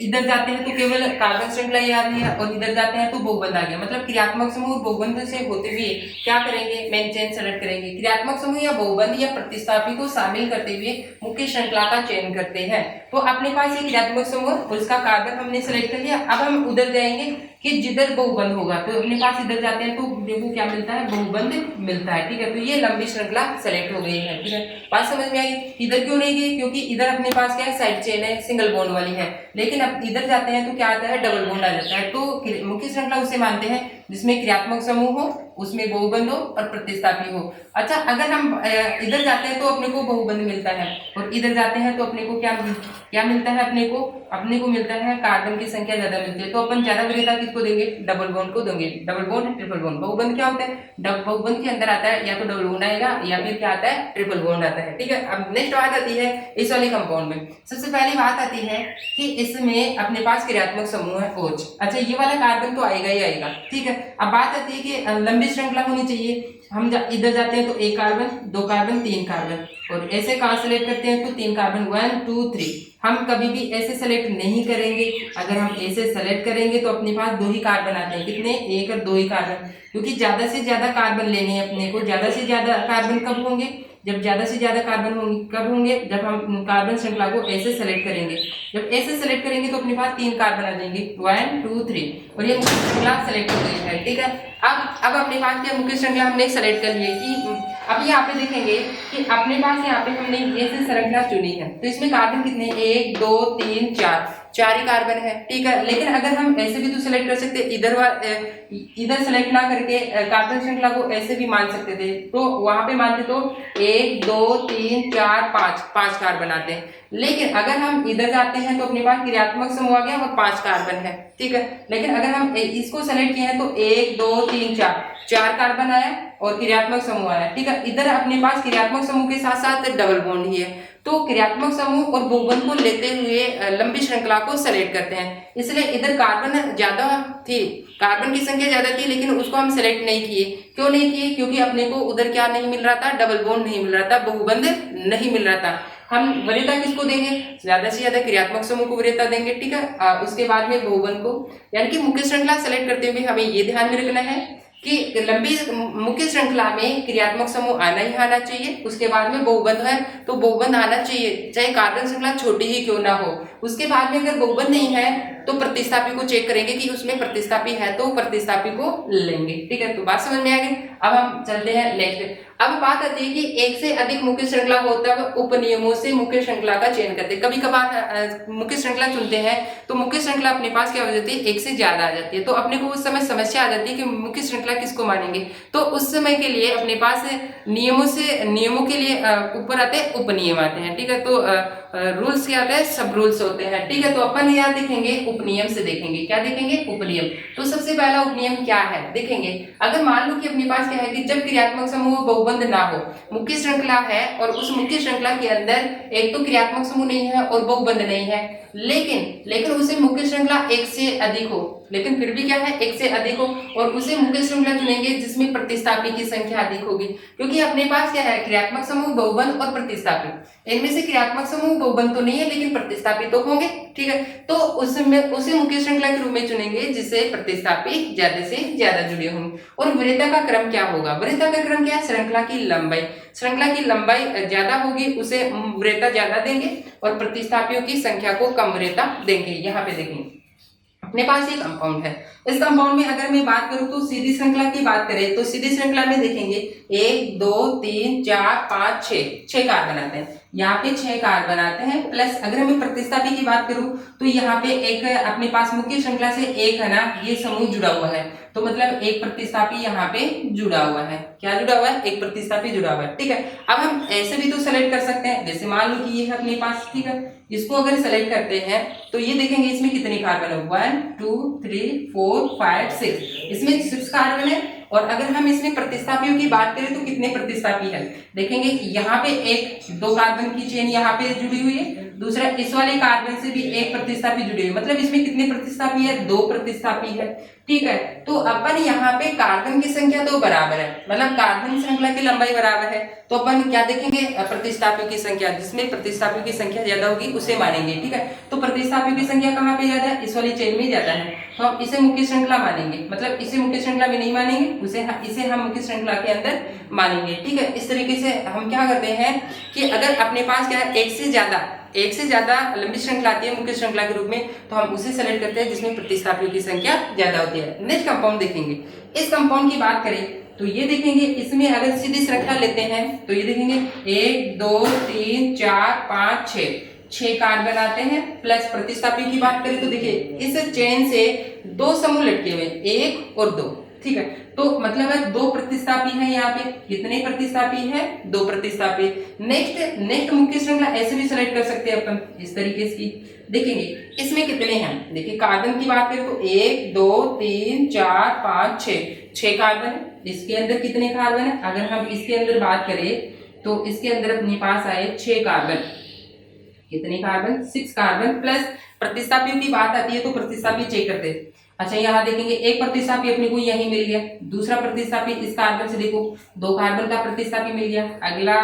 इधर जाते हैं तो केवल कार्बन श्रृंखला ही आ रही है और इधर जाते हैं तो बहुबंध आ गया, मतलब क्रियात्मक समूह बहुबंध से होते हुए क्या करेंगे, मेन चेन सेलेक्ट करेंगे, क्रियात्मक समूह या बहुबंध या प्रतिस्थापी को शामिल करते हुए मुख्य श्रृंखला का चयन करते हैं। तो अपने पास ये क्रियात्मक समूह उसका कार्बन हमने सेलेक्ट कर लिया। अब हम उधर जाएंगे कि जिधर बहुबंध होगा, तो अपने पास इधर जाते हैं तो देखो क्या मिलता है, बहुबंध मिलता है, ठीक है। तो ये लंबी श्रृंखला सेलेक्ट हो गई है, ठीक है। बात समझ में आई। इधर क्यों नहीं गई, क्योंकि इधर अपने पास क्या है, साइड चेन है, सिंगल बॉन्ड वाली है, लेकिन अब इधर जाते हैं तो क्या आता है, डबल बॉन्ड आ जाता है। तो मुख्य श्रृंखला उसे मानते हैं जिसमें क्रियात्मक समूह हो, उसमें बहुबंध हो और प्रतिस्थापी हो। अच्छा अगर हम इधर जाते हैं तो अपने को बहुबंध मिलता है और इधर जाते हैं तो अपने को क्या मिलता है, अपने को मिलता है कार्बन की संख्या ज्यादा मिलती है, तो अपन ज्यादा वरीयता किसको देंगे, डबल बॉन्ड को देंगे। डबल बॉन्ड ट्रिपल बॉन्ड, बहुबंध क्या होता है, बहुबंध के अंदर आता है या तो डबल बॉन्ड आएगा या फिर क्या आता है, ट्रिपल बॉन्ड आता है, ठीक है। अब नेक्स्ट बात आती है इस वाले कंपाउंड में। सबसे पहली बात आती है कि इसमें अपने पास क्रियात्मक समूह है OH। अच्छा ये वाला कार्बन तो आएगा ही आएगा, ठीक है। अब बात आती है कि लंबी श्रृंखला होनी चाहिए, हम इधर जाते हैं तो 1 कार्बन 2 कार्बन 3 कार्बन, और ऐसे कहाँ सेलेक्ट करते हैं तो 3 कार्बन 1 2 3। हम कभी भी ऐसे सेलेक्ट नहीं करेंगे, अगर हम ऐसे सेलेक्ट करेंगे तो अपने पास 2 ही कार्बन आते हैं, कितने, 1 और 2 ही कार्बन, क्योंकि ज्यादा से ज्यादा कार्बन लेने हैं अपने को। ज्यादा से ज्यादा कार्बन कब होंगे, जब ज्यादा से ज्यादा कार्बन होंगे, कब होंगे, जब हम कार्बन श्रृंखला को ऐसे सेलेक्ट करेंगे। जब ऐसे सेलेक्ट करेंगे तो अपने पास 3 कार्बन आ जाएंगे 1 2 3, और ये मुख्य श्रृंखला सेलेक्ट हो गई है, ठीक है। अब अपने पास क्या मुख्य श्रृंखला हमने सेलेक्ट कर ली है कि अब यहाँ पे देखेंगे कि अपने पास यहाँ पे हमने ऐसे श्रृंखला चुनी है, तो इसमें कार्बन कितने, 1 2 3 4 ही कार्बन है, ठीक है। लेकिन अगर हम ऐसे भी तो सेलेक्ट कर सकते, इधर सेलेक्ट ना करके कार्बन श्रृंखला को ऐसे भी मान सकते थे, तो वहां पे मानते तो 1 2 3 4 5 कार्बन आते हैं। लेकिन अगर हम इधर जाते हैं तो अपने पास क्रियात्मक समूह आ गया और 5 कार्बन है, ठीक है। लेकिन अगर हम इसको सेलेक्ट किए हैं तो 1 2 3 4 कार्बन आया और क्रियात्मक समूह आया, ठीक है। इधर अपने पास क्रियात्मक समूह के साथ साथ डबल बॉन्ड ही है, तो क्रियात्मक समूह और बहुबंध को लेते हुए लंबी श्रृंखला को सेलेक्ट करते हैं। इसलिए इधर कार्बन ज्यादा थी, कार्बन की संख्या ज्यादा थी, लेकिन उसको हम सेलेक्ट नहीं किए। क्यों नहीं किए, क्योंकि अपने को उधर क्या नहीं मिल रहा था, डबल बॉन्ड नहीं मिल रहा था, बहुबंध नहीं मिल रहा था। हम वरीयता किसको देंगे, ज्यादा से ज्यादा क्रियात्मक समूह को वरीयता देंगे, ठीक है। उसके बाद में बहुबंध को, यानी कि मुख्य श्रृंखला सेलेक्ट करते हुए हमें ये ध्यान में रखना है कि लंबी मुख्य श्रृंखला में क्रियात्मक समूह आना ही आना चाहिए। उसके बाद में बहुबंध है तो बहुबंध आना चाहिए, चाहे कार्बन श्रृंखला छोटी ही क्यों ना हो। उसके बाद में अगर बहुबंध नहीं है तो प्रतिस्थापी को चेक करेंगे कि उसमें प्रतिस्थापी है तो प्रतिस्थापी को लेंगे, ठीक है। तो बात समझ में आ गई। अब हम चलते हैं नेक्स्ट। अब बात आती है कि एक से अधिक मुख्य श्रृंखला हो तब उपनियमों से मुख्य श्रृंखला का चयन करते हैं। कभी कभार मुख्य श्रृंखला चुनते हैं तो मुख्य श्रृंखला अपने पास क्या हो जाती है, एक से ज्यादा आ जाती है, तो अपने को उस समय समस्या आ जाती है कि मुख्य श्रृंखला किसको मानेंगे। तो उस समय के लिए अपने पास नियमों के लिए ऊपर आते हैं उपनियम आते हैं, ठीक है। तो रूल्स क्या आते हैं, सब रूल्स होते हैं, ठीक है। तो अपन यहाँ देखेंगे उपनियम से देखेंगे, क्या देखेंगे, उपनियम। तो सबसे पहला उपनियम क्या है देखेंगे। अगर मान लो कि अपने पास क्या है कि जब क्रियात्मक समूह बहुबंध ना हो, मुख्य श्रृंखला है और उस मुख्य श्रृंखला के अंदर एक तो क्रियात्मक समूह नहीं है और बहुबंध नहीं है, लेकिन उसे मुख्य श्रृंखला एक से अधिक हो, लेकिन फिर भी क्या है, एक से अधिक हो, और उसे मुख्य श्रृंखला चुनेंगे जिसमें प्रतिस्थापी की संख्या अधिक होगी। क्योंकि अपने पास क्या है, क्रियात्मक समूह बहुबंध और प्रतिस्थापी, इनमें से क्रियात्मक समूह बहुबंध तो नहीं है लेकिन प्रतिस्थापी तो होंगे, ठीक है। तो उसमें उसे मुख्य श्रृंखला के रूप में चुनेंगे जिससे प्रतिस्थापी ज्यादा से ज्यादा जुड़े होंगे। और वरीयता का क्रम क्या होगा, वरीयता का क्रम क्या है, श्रृंखला की लंबाई ज्यादा होगी उसे वरीयता ज्यादा देंगे और प्रतिस्थापियों की संख्या को कम वरीयता देंगे। यहाँ पे देखेंगे अपने पास एक कंपाउंड है, इस कंपाउंड में अगर मैं बात करूं तो सीधी श्रृंखला की बात करें तो सीधी श्रृंखला में देखेंगे 1 2 3 4 5 6 कार्बन आते हैं, यहाँ पे 6 कार्बन आते हैं। प्लस अगर मैं प्रतिस्थापी की बात करूं तो यहाँ पे एक अपने पास मुख्य श्रृंखला से एक है ना, ये समूह जुड़ा हुआ है, तो मतलब एक प्रतिस्थापी यहाँ पे जुड़ा हुआ है। क्या जुड़ा हुआ है, एक प्रतिस्थापी जुड़ा हुआ है, ठीक है। अब हम ऐसे भी तो सेलेक्ट कर सकते हैं, जैसे मान लो कि ये है अपने पास, ठीक है। इसको अगर सेलेक्ट करते हैं तो ये देखेंगे इसमें कितने कार्बन है, 1 2 3 4 5 6, इसमें 6 कार्बन है। और अगर हम इसमें प्रतिस्थापियों की बात करें तो कितने प्रतिस्थापी है, देखेंगे यहाँ पे एक 2 कार्बन की चेन यहाँ पे जुड़ी हुई है, दूसरा इस वाले कार्बन से भी एक प्रतिस्थापी जुड़ी हुई है, मतलब इसमें कितने प्रतिस्थापी है, 2 प्रतिस्थापी है, ठीक है। तो अपन यहाँ पे कार्बन की संख्या तो बराबर है, मतलब कार्बन श्रृंखला की लंबाई बराबर है, तो अपन क्या देखेंगे, प्रतिस्थापियों की संख्या, जिसमें प्रतिस्थापियों की संख्या ज्यादा होगी उसे मानेंगे, ठीक है। तो प्रतिस्थापियों की संख्या कहाँ पे ज्यादा है, इस वाली चेन में ज्यादा है, तो हम इसे मुख्य श्रृंखला मानेंगे, मतलब इसे मुख्य श्रृंखला में नहीं मानेंगे, इसे हम मुख्य श्रृंखला के अंदर मानेंगे, ठीक है। इस तरीके से हम क्या करते हैं कि अगर अपने पास क्या है, एक से ज्यादा लंबी श्रृंखला आती है मुख्य श्रृंखला के रूप में, तो हम उसे सेलेक्ट करते हैं जिसमें प्रतिस्थापियों की संख्या ज्यादा होती है। नेक्स्ट कंपाउंड देखेंगे, इस कंपाउंड की बात करें तो ये देखेंगे इसमें अगर सीधी श्रृंखला लेते हैं तो ये देखेंगे 1 2 3 4 5 6 कार्बन आते हैं। प्लस प्रतिस्थापी की बात करें तो देखिए इस चेन से 2 समूह लटके हुए, 1 और 2, ठीक है। तो मतलब है 2 प्रतिस्थापी है, यहाँ पे कितने प्रतिस्थापी है, 2 प्रतिस्थापी। नेक्स्ट मुख्य श्रृंखला ऐसे भी सेलेक्ट कर सकते हैं अपन इस तरीके से, देखेंगे इसमें कितने हैं, देखिए कार्बन की बात करें तो 1 2 3 4 5 6 कार्बन है। इसके अंदर कितने कार्बन है, अगर हम इसके अंदर बात करें तो इसके अंदर अपने पास आए 6 कार्बन, कितने कार्बन, 6 कार्बन। प्लस प्रतिस्थापियों की बात आती है तो प्रतिस्थापी चेक करते हैं। अच्छा यहाँ देखेंगे एक प्रतिस्थापी अपने को यही मिल गया, दूसरा प्रतिस्थापी इस कार्बन से देखो 2 कार्बन का प्रतिस्थापी मिल गया, अगला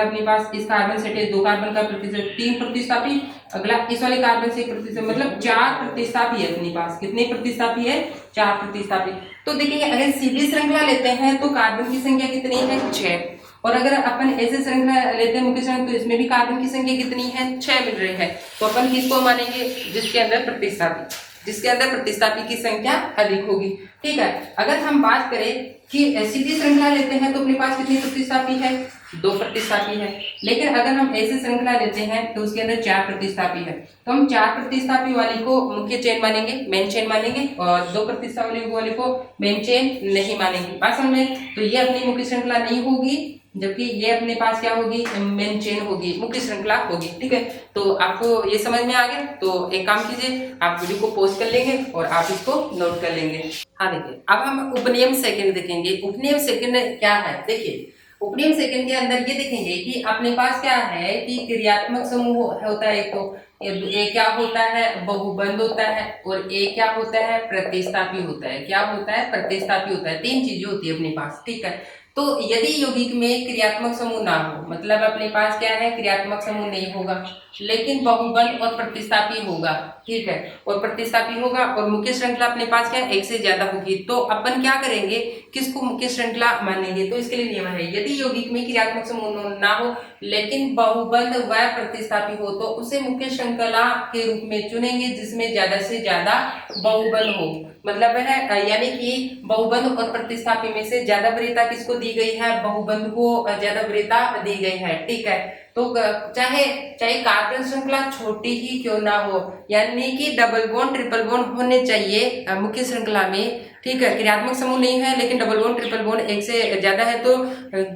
अपने पास इस कार्बन से 2 कार्बन का प्रतिस्थापी, 3 प्रतिस्थापी, अगला इस वाले कार्बन से 1 प्रतिस्थापी, मतलब 4 प्रतिस्थापी है अपने पास। कितने प्रतिस्थापी है, 4 प्रतिस्थापी। तो देखेंगे अगर सीधी श्रृंखला लेते हैं तो कार्बन की संख्या कितनी है, 6, और अगर अपन ऐसे श्रृंखला लेते हैं मुख्य श्रृंखला तो इसमें भी कार्बन की संख्या कितनी है, 6 मिल रही है। तो अपन किसको मानेंगे, जिसके अंदर प्रतिस्थापी की संख्या अधिक होगी, ठीक है। अगर हम बात करें कि सीधी श्रृंखला लेते हैं तो अपने पास कितनी प्रतिस्थापी है, 2 प्रतिस्थापी है। लेकिन अगर हम ऐसे श्रृंखला लेते हैं तो उसके अंदर 4 प्रतिस्थापी है, तो हम 4 प्रतिस्थापी वाली को मुख्य चेन मानेंगे, मेन चेन मानेंगे, और 2 प्रतिस्थापी वाली को मेन चेन नहीं मानेंगे। बात समझ में, तो ये अपनी मुख्य श्रृंखला नहीं होगी, जबकि ये अपने पास क्या होगी, मेन चेन होगी, मुख्य श्रृंखला होगी, ठीक है। तो आपको ये समझ में आ गया, तो एक काम कीजिए, आप वीडियो को पॉज कर लेंगे और आप इसको नोट कर लेंगे। हाँ देखिए, अब हम उपनियम सेकंड देखेंगे। उपनियम सेकंड क्या है, देखिए उपनियम सेकंड के अंदर ये देखेंगे कि अपने पास क्या है कि क्रियात्मक समूह होता है, एक तो ए क्या होता है, बहुबंध होता है, और ए क्या होता है, प्रतिस्थापी होता है। क्या होता है, प्रतिस्थापी होता है। 3 चीजें होती है अपने पास, ठीक है। तो यदि यौगिक में क्रियात्मक समूह ना हो, मतलब अपने पास क्या है, क्रियात्मक समूह नहीं होगा, लेकिन बहुबंध और प्रतिस्थापी होगा, ठीक है, और प्रतिस्थापी होगा और मुख्य श्रृंखला अपने पास क्या है, एक से ज्यादा होगी, तो अपन क्या करेंगे, किसको मुख्य श्रृंखला मानेंगे। तो इसके लिए नियम है, यदि यौगिक में क्रियात्मक समूह ना हो लेकिन बहुबंध व प्रतिस्थापी हो तो उसे मुख्य श्रृंखला के रूप में चुनेंगे जिसमें ज्यादा से ज्यादा बहुबंध हो। मतलब है यानी कि बहुबंध और प्रतिस्थापी में से ज्यादा वरीयता किसको दी गई है, बहुबंध को ज्यादा वरीयता दी गई है, ठीक है। तो चाहे चाहे कार्बन श्रृंखला छोटी ही क्यों ना हो, यानी कि डबल बॉन्ड ट्रिपल बॉन्ड होने चाहिए मुख्य श्रृंखला में, ठीक है। क्रियात्मक समूह नहीं है लेकिन डबल बॉन्ड ट्रिपल बॉन्ड एक से ज्यादा है, तो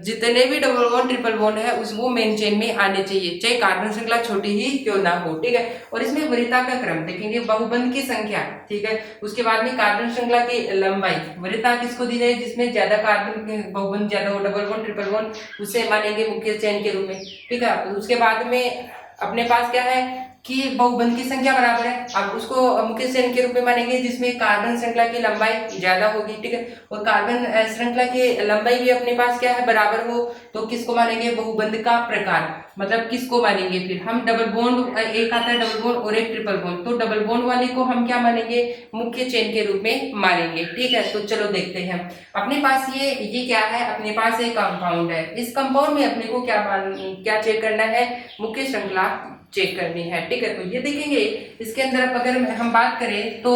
जितने भी डबल बॉन्ड ट्रिपल बॉन्ड है उस वो मेन चेन में आने चाहिए, चाहे कार्बन श्रृंखला छोटी ही क्यों ना हो, ठीक है। और इसमें वरीयता का क्रम देखेंगे, बहुबंध की संख्या, ठीक है, उसके बाद में कार्बन श्रृंखला की लंबाई, वरीयता किसको दी जाए, जिसमें ज्यादा कार्बन बहुबंध ज्यादा हो, डबल बॉन्ड ट्रिपल बॉन्ड, उसे मानेंगे मुख्य चेन के रूप में, ठीक है। उसके बाद में अपने पास क्या है कि बहुबंध की संख्या बराबर है, अब उसको मुख्य चेन के रूप में मानेंगे जिसमें कार्बन श्रृंखला की लंबाई ज्यादा होगी, ठीक है, और कार्बन श्रृंखला की लंबाई भी अपने पास क्या है, बराबर हो, तो किसको मानेंगे, बहुबंध का प्रकार, मतलब किसको मानेंगे, फिर हम डबल बॉन्ड, एक आता है डबल बॉन्ड और एक ट्रिपल बॉन्ड, तो डबल बॉन्ड वाले को हम क्या मानेंगे, मुख्य चेन के रूप में मानेंगे, ठीक है। तो चलो देखते हैं अपने पास ये क्या है, अपने पास एक कंपाउंड है, इस कंपाउंड में अपने को क्या चेक करना है, मुख्य श्रृंखला चेक करनी है, ठीक है। तो ये देखेंगे इसके अंदर अगर हम बात करें तो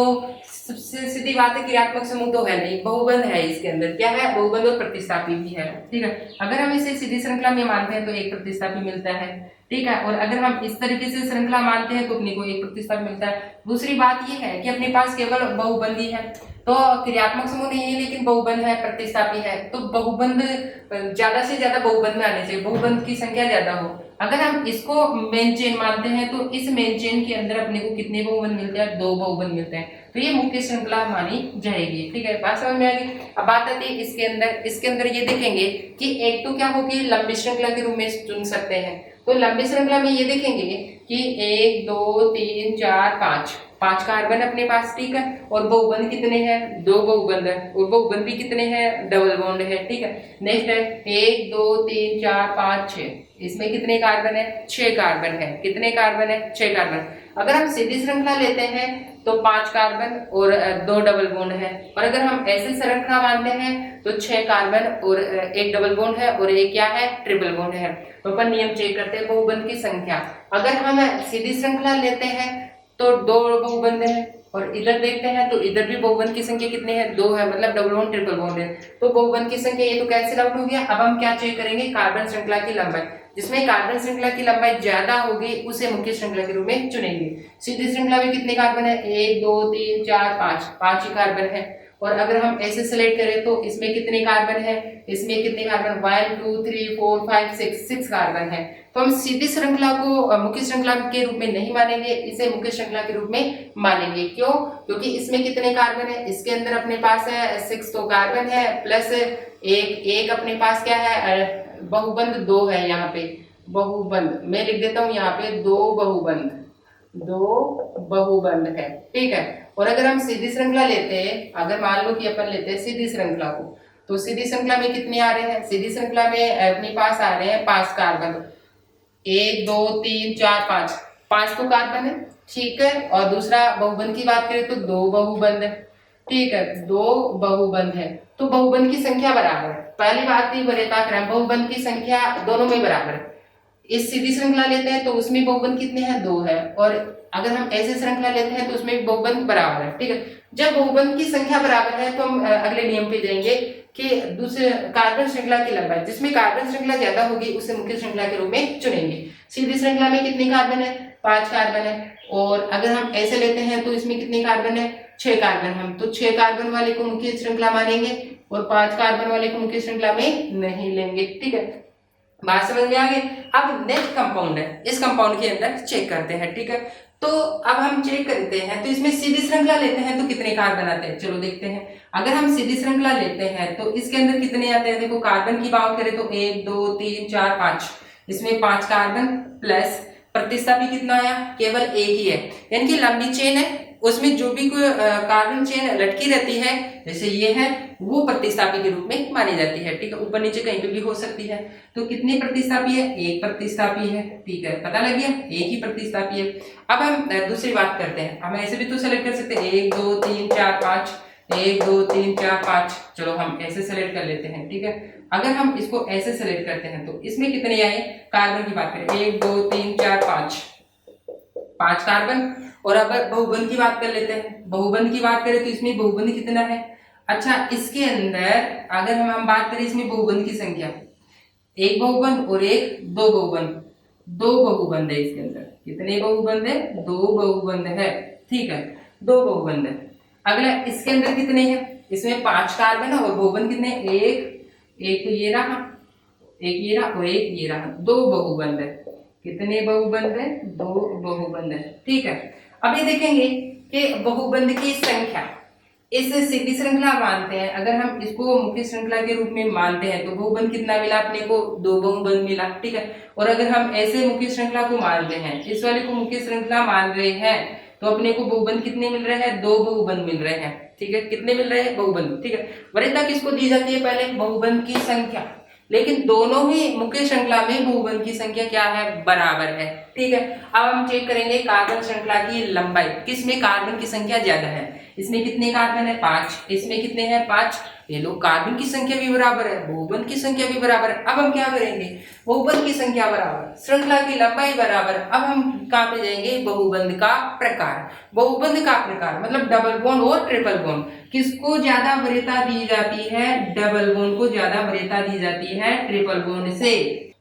सबसे सीधी बात है, क्रियात्मक समूह तो है नहीं, बहुबंध है, इसके अंदर क्या है, बहुबंध और प्रतिस्थापी भी है, ठीक है। अगर हम इसे सीधी श्रृंखला में मानते हैं तो एक प्रतिस्थापी मिलता है, ठीक है, और अगर हम इस तरीके से श्रृंखला मानते हैं तो अपने को एक प्रतिस्थापी मिलता है। दूसरी बात ये है कि अपने पास केवल बहुबंध ही है, तो क्रियात्मक समूह नहीं है लेकिन बहुबंध है, प्रतिस्थापी है, तो बहुबंध ज्यादा से ज्यादा बहुबंध में आने चाहिए, बहुबंध की संख्या ज्यादा हो। अगर हम इसको मेन चेन मानते हैं तो इस मेन चेन के अंदर अपने को कितने बहुबंध मिलते हैं, 2 बहुबंध मिलते हैं, तो ये मुख्य श्रृंखला मानी जाएगी, ठीक है। बात समझ में आ गई। अब बात आती है इसके अंदर ये देखेंगे कि एक तो क्या होगी, लंबी श्रृंखला के रूप में चुन सकते हैं, तो लंबी श्रृंखला में ये देखेंगे कि 1 2 3 4 5 कार्बन अपने पास, ठीक है, और बहुबंध कितने हैं, 2 बहुबंध है, और बहुबंध भी कितने हैं, डबल बॉन्ड है, ठीक है। नेक्स्ट है 1 2 3 4 5 6, इसमें कितने कार्बन है, 6 कार्बन है, कितने कार्बन है, 6 कार्बन। अगर हम सीधी श्रृंखला लेते हैं तो 5 कार्बन और 2 डबल बॉन्ड है, और अगर हम ऐसे श्रृंखला मानते हैं तो 6 कार्बन और 1 डबल बॉन्ड है और एक क्या है, ट्रिपल बॉन्ड है। तो अपन नियम चेक करते हैं बहुबंध की संख्या, अगर हम सीधी श्रृंखला लेते हैं तो 2 बहुबंध है, और इधर देखते हैं तो इधर भी बहुबंध की संख्या कितने हैं, 2 है, मतलब डबल बॉन्ड ट्रिपल बॉन्ड है, तो बहुबंध की संख्या ये तो कैंसिल आउट हो गया। अब हम क्या चेक करेंगे, कार्बन श्रृंखला की लंबाई, जिसमें कार्बन श्रृंखला की लंबाई ज्यादा होगी उसे मुख्य श्रृंखला के रूप में चुनेंगे। सीधी श्रृंखला में कितने कार्बन है, 1 2 3 4 5 ही कार्बन है, और अगर हम ऐसे सेलेक्ट करें तो इसमें कितने कार्बन है, इसमें कितने कार्बन, 1 2 3 4 5 6 कार्बन है। तो हम सीधी श्रृंखला को मुख्य श्रृंखला के रूप में नहीं मानेंगे, इसे मुख्य श्रृंखला के रूप में मानेंगे। क्यों, क्योंकि इसमें कितने कार्बन है, इसके अंदर अपने पास है 6 तो कार्बन है, प्लस एक अपने पास क्या है, बहुबंध 2 है, यहाँ पे बहुबंध मैं लिख देता हूँ, यहाँ पे 2 बहुबंध है, ठीक है। और अगर हम सीधी श्रृंखला लेते हैं, अगर मान लो कि अपन लेते हैं सीधी श्रृंखला को, तो सीधी श्रृंखला में कितने आ रहे हैं, सीधी श्रृंखला में अपने पास आ रहे हैं 5 कार्बन, 1 2 3 4 5 तो कार्बन है, ठीक है। और दूसरा बहुबंध की बात करें तो 2 बहुबंध है, ठीक है, 2 बहुबंध है, तो बहुबंध की संख्या बराबर है। पहली बात थी वरीयता क्रम, बहुबंध की संख्या दोनों में बराबर है। इस सीधी श्रृंखला लेते हैं तो उसमें बहुबंध कितने हैं, 2 है, और अगर हम ऐसे श्रृंखला लेते हैं तो उसमें बहुबंध बराबर है, ठीक है। जब बहुबंध की संख्या बराबर है तो हम अगले नियम पे जाएंगे कि दूसरे कार्बन श्रृंखला की लंबाई, जिसमें कार्बन श्रृंखला ज्यादा होगी उसे मुख्य श्रृंखला के रूप में चुनेंगे। सीधी श्रृंखला में कितने कार्बन है, 5 कार्बन है, और अगर हम ऐसे लेते हैं तो इसमें कितने कार्बन है, 6 कार्बन, हम तो 6 कार्बन वाले को मुख्य श्रृंखला मानेंगे और 5 कार्बन वाले को मुख्य श्रृंखला में नहीं लेंगे, ठीक है। बात समझ में आ गई। अब नेक्स्ट कंपाउंड है, इस कंपाउंड के अंदर चेक करते हैं, ठीक है। तो अब हम चेक करते हैं, तो इसमें सीधी श्रृंखला लेते हैं तो कितने कार्बन आते हैं, चलो देखते हैं। अगर हम सीधी श्रृंखला लेते हैं तो इसके अंदर कितने आते हैं, देखो कार्बन की बात करें तो 1 2 3 4 5, इसमें 5 कार्बन, प्लस प्रतिस्थापी कितना आया, केवल एक ही है, यानी कि लंबी चेन है उसमें जो भी कोई कार्बन चेन लटकी रहती है जैसे ये है, वो प्रतिस्थापी के रूप में मानी जाती है। ठीक है, ऊपर नीचे कहीं पे भी हो सकती है। तो कितने प्रतिस्थापी है? एक प्रतिस्थापी है। ठीक है, पता लग गया, एक ही प्रतिस्थापी है। अब हम दूसरी बात करते हैं। हम ऐसे भी तो सेलेक्ट कर सकते हैं 1 2 3 4 5, 1 2 3 4 5। चलो हम ऐसे सेलेक्ट कर लेते हैं। ठीक है, अगर हम इसको ऐसे सेलेक्ट करते हैं तो इसमें कितने आए? कार्बन की बात करें 1 2 3 4 5, 5 कार्बन। और अब बहुबंध की बात कर लेते हैं। बहुबंध की बात करें तो इसमें बहुबंध कितना है? अच्छा, इसके अंदर अगर हम बात करें इसमें बहुबंध की संख्या, एक बहुबंध और एक दो बहुबंध, दो बहुबंध है इसके अंदर। कितने बहुबंध है? दो बहुबंध है। ठीक है, दो बहुबंध है। अगला इसके अंदर कितने हैं? इसमें 5 कार्बन है और बहुबंध कितने? एक तो ये रहा, एक ये रहा और एक ये रहा, दो बहुबंध है। कितने बहुबंध है? दो बहुबंध है। ठीक है, अब ये देखेंगे कि बहुबंध की संख्या, इसे सीधी श्रृंखला मानते हैं। अगर हम इसको मुख्य श्रृंखला के रूप में मानते हैं तो बहुबंध कितना मिला अपने को? दो बहुबंध मिला। ठीक है, और अगर हम ऐसे मुख्य श्रृंखला को मान रहे हैं, इस वाले को मुख्य श्रृंखला मान रहे हैं, तो अपने को बहुबंध कितने मिल रहे हैं? दो बहुबंध मिल रहे हैं। ठीक है, कितने मिल रहे हैं? बहुबंध। ठीक है, वरीयता किसको दी जाती है? पहले बहुबंध की संख्या। लेकिन दोनों ही मुख्य श्रृंखला में बहुबंध की संख्या क्या है? बराबर है। ठीक है, अब हम चेक करेंगे कार्बन श्रृंखला की लंबाई, किसमें कार्बन की संख्या ज्यादा है। इसमें कितने कार्बन है? 5। इसमें कितने हैं? 5। ये लोग कार्बन की संख्या भी बराबर है, बहुबंध की संख्या भी बराबर है। अब हम क्या करेंगे? बहुबंध की संख्या बराबर, श्रृंखला की लंबाई बराबर। अब हम कहाँ पे जाएंगे? बहुबंध का प्रकार। बहुबंध का प्रकार मतलब डबल बॉन्ड और ट्रिपल बॉन्ड, किसको ज्यादा वरीयता दी जाती है? डबल बॉन्ड को ज्यादा वरीयता दी जाती है ट्रिपल बॉन्ड से।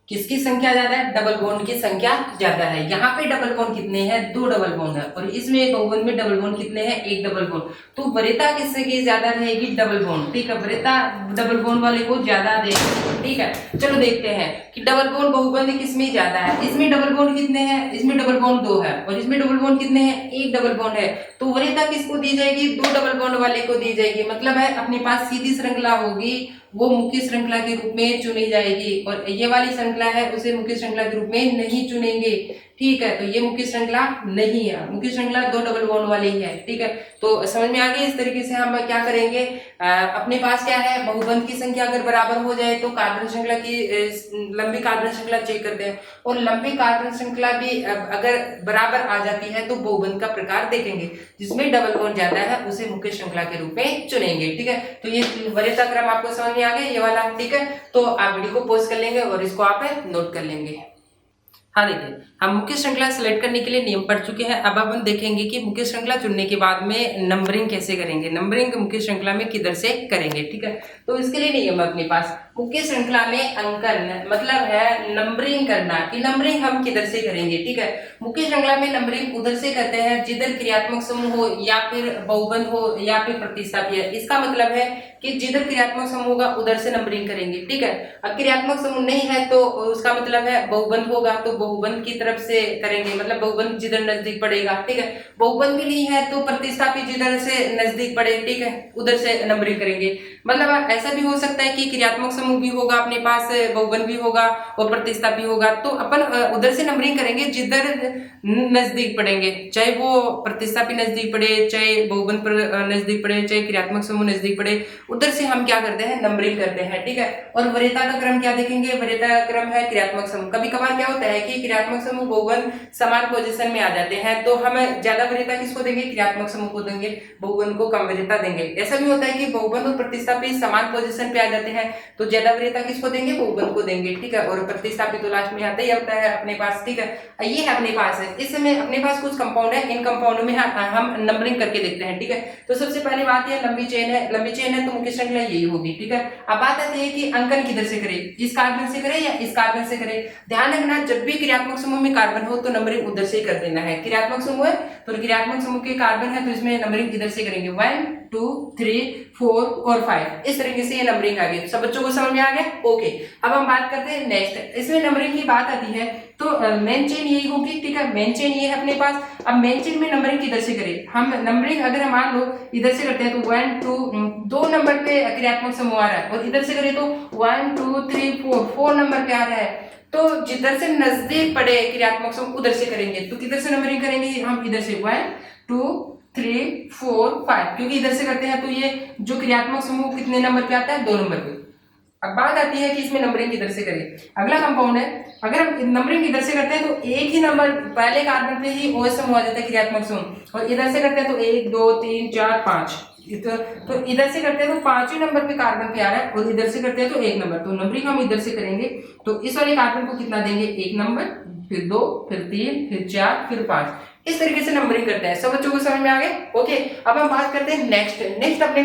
किसकी संख्या ज्यादा है? डबल बॉन्ड की संख्या ज्यादा है। यहाँ पे डबल बॉन्ड कितने हैं? दो डबल बॉन्ड है। और इसमें बहुबंध में डबल बॉन्ड कितने हैं? एक डबल बॉन्ड। तो वरीयता किससे की ज्यादा रहेगी? Double bond. ठीक है, वरीयता डबल बॉन्ड वाले को ज्यादा देगी। ठीक है, चलो देखते हैं कि डबल बॉन्ड बहुबंध किसमें ज्यादा है। इसमें डबल बॉन्ड कितने हैं? इसमें डबल बॉन्ड 2 है और इसमें डबल बॉन्ड कितने हैं? एक डबल बॉन्ड है। तो वरीयता किसको दी जाएगी? दो डबल बॉन्ड वाले को दी जाएगी। मतलब है अपने पास सीधी श्रृंखला होगी, वो मुख्य श्रृंखला के रूप में चुनी जाएगी, और ये वाली श्रृंखला है उसे मुख्य श्रृंखला के रूप में नहीं चुनेंगे। ठीक है, तो ये मुख्य श्रृंखला नहीं है, मुख्य श्रृंखला दो डबल बॉन्ड वाली है। ठीक है, तो समझ में आ गया। इस तरीके से हम क्या करेंगे, अपने पास क्या है, बहुबंध की संख्या अगर बराबर हो जाए तो कार्बन श्रृंखला की लंबी कार्बन श्रृंखला चेक करते हैं, और लंबी कार्बन श्रृंखला भी अगर बराबर आ जाती है तो बहुबंध का प्रकार देखेंगे, जिसमें डबल बॉन्ड ज्यादा है उसे मुख्य श्रृंखला के रूप में चुनेंगे। ठीक है, तो ये वरीयता क्रम आपको समझ में आ गया, ये वाला। ठीक है, तो आप वीडियो को पॉज कर लेंगे और इसको आप नोट कर लेंगे। हाँ देखिए, हम मुख्य श्रृंखला सिलेक्ट करने के लिए नियम पढ़ चुके हैं। अब हम देखेंगे कि मुख्य श्रृंखला चुनने के बाद में नंबरिंग कैसे करेंगे, नंबरिंग मुख्य श्रृंखला में किधर से करेंगे। ठीक है, तो इसके लिए नियम अपने पास, मुख्य श्रृंखला में अंकन मतलब है नंबरिंग करना, कि नंबरिंग हम किधर से करेंगे। ठीक है, मुख्य श्रृंखला में नंबरिंग उधर से करते हैं जिधर क्रियात्मक समूह हो या फिर बहुबंध हो या फिर प्रतिस्थापी है। इसका मतलब है कि जिधर क्रियात्मक समूह होगा उधर से नंबरिंग करेंगे। ठीक है, अब क्रियात्मक समूह नहीं है तो उसका मतलब है बहुबंध होगा तो बहुबंध की तरफ से करेंगे, मतलब बहुबंध जिधर नजदीक पड़ेगा। ठीक है, बहुबंध भी नहीं है तो प्रतिस्थापी जिधर से नजदीक पड़े, ठीक है, उधर से नंबरिंग करेंगे। मतलब ऐसा भी हो सकता है कि क्रियात्मक समूह भी होगा अपने पास, बहुबंध भी होगा और प्रतिस्थापी होगा, तो अपन उधर से नंबरिंग करेंगे जिधर नजदीक पड़ेंगे, चाहे वो प्रतिस्थापी नजदीक पड़े, चाहे बहुबंध नजदीक पड़े, चाहे क्रियात्मक समूह नजदीक पड़े, उधर से हम क्या करते हैं, नंबरिंग करते हैं। ठीक है, और वरीयता का क्रम क्या देखेंगे, वरीयता का क्रम है क्रियात्मक समूह। कभी कभार क्या होता है कि क्रियात्मक समूह बहुबंध समान पोजीशन में आ जाते हैं तो हम ज्यादा वरीयता किसको देंगे, क्रियात्मक समूह को देंगे, बहुबंध को कम वरीयता देंगे। ऐसा भी होता है कि बहुबंध और प्रतिस्थापी समान पोजीशन पे आ जाते हैं तो ज्यादा वरीयता किसको देंगे, बहुबंध को देंगे। ठीक है, और प्रतिस्थापी तो लास्ट में आता ही होता है अपने पास। ठीक है, ये है अपने पास है, इस समय अपने पास कुछ कंपाउंड है, इन कंपाउंड में हम नंबरिंग करके देखते हैं। ठीक है, तो सबसे पहली बात ये लंबी चेन है, लंबी चेन है तो मुख्य श्रृंखला यही होगी। ठीक है, अब बात आती है कि अंकन किधर से करें, इस कार्बन से करें या इस कार्बन से करें। ध्यान रखना, जब भी क्रियात्मक समूह में कार्बन हो तो नंबरिंग उधर से ही कर देना है। क्रियात्मक समूह है तो क्रियात्मक समूह के कार्बन है तो इसमें नंबरिंग इधर से करेंगे, 1 2 3 4 और 5, इस तरीके से ये नंबरिंग आ गई। सब बच्चों को समझ में आ गया? ओके, अब हम बात करते हैं नेक्स्ट। इसमें नंबरिंग की बात आती है तो मेन चेन यही होगी। ठीक है, मेन चेन ये है अपने पास। अब मेन चेन में नंबरिंग किधर से करें, हम नंबरिंग अगर हम मान लो इधर से करते हैं तो 1 2 2 नंबर पे क्रियात्मक समूह आ रहा है, और इधर से करें तो 1 2 3 4 नंबर पे आ रहा है, तो जिधर से नजदीक पड़े क्रियात्मक समूह उधर से करेंगे। तो किधर से नंबरिंग करेंगे, हम इधर से 1 2 3 4 5, क्योंकि इधर से करते हैं तो ये जो क्रियात्मक समूह कितने नंबर पे आता है, 2 नंबर पे। अब बात आती है कि इसमें नंबरिंग किधर से करें। अगला कंपाउंड है, अगर हम नंबरिंग इधर से करते हैं तो एक ही नंबर पहले कार्बन पे ही OH समूह आ जाता है क्रियात्मक समूह, और इधर से करते हैं तो 1 2 3 4 5, तो इधर से करते हैं तो 5वें नंबर पे कार्बन पे आ रहा है, और इधर से करते हैं तो 1 नंबर। तो नंबरिंग हम इधर से करेंगे तो इस वाले कार्बन को कितना देंगे, 1 नंबर, फिर 2, फिर 3, फिर 4, फिर 5, इस तरीके से नंबरिंग करते हैं। सब बच्चों को समझ में आ गए? ओके, अब हम बात करते हैं नेक्स्ट अपने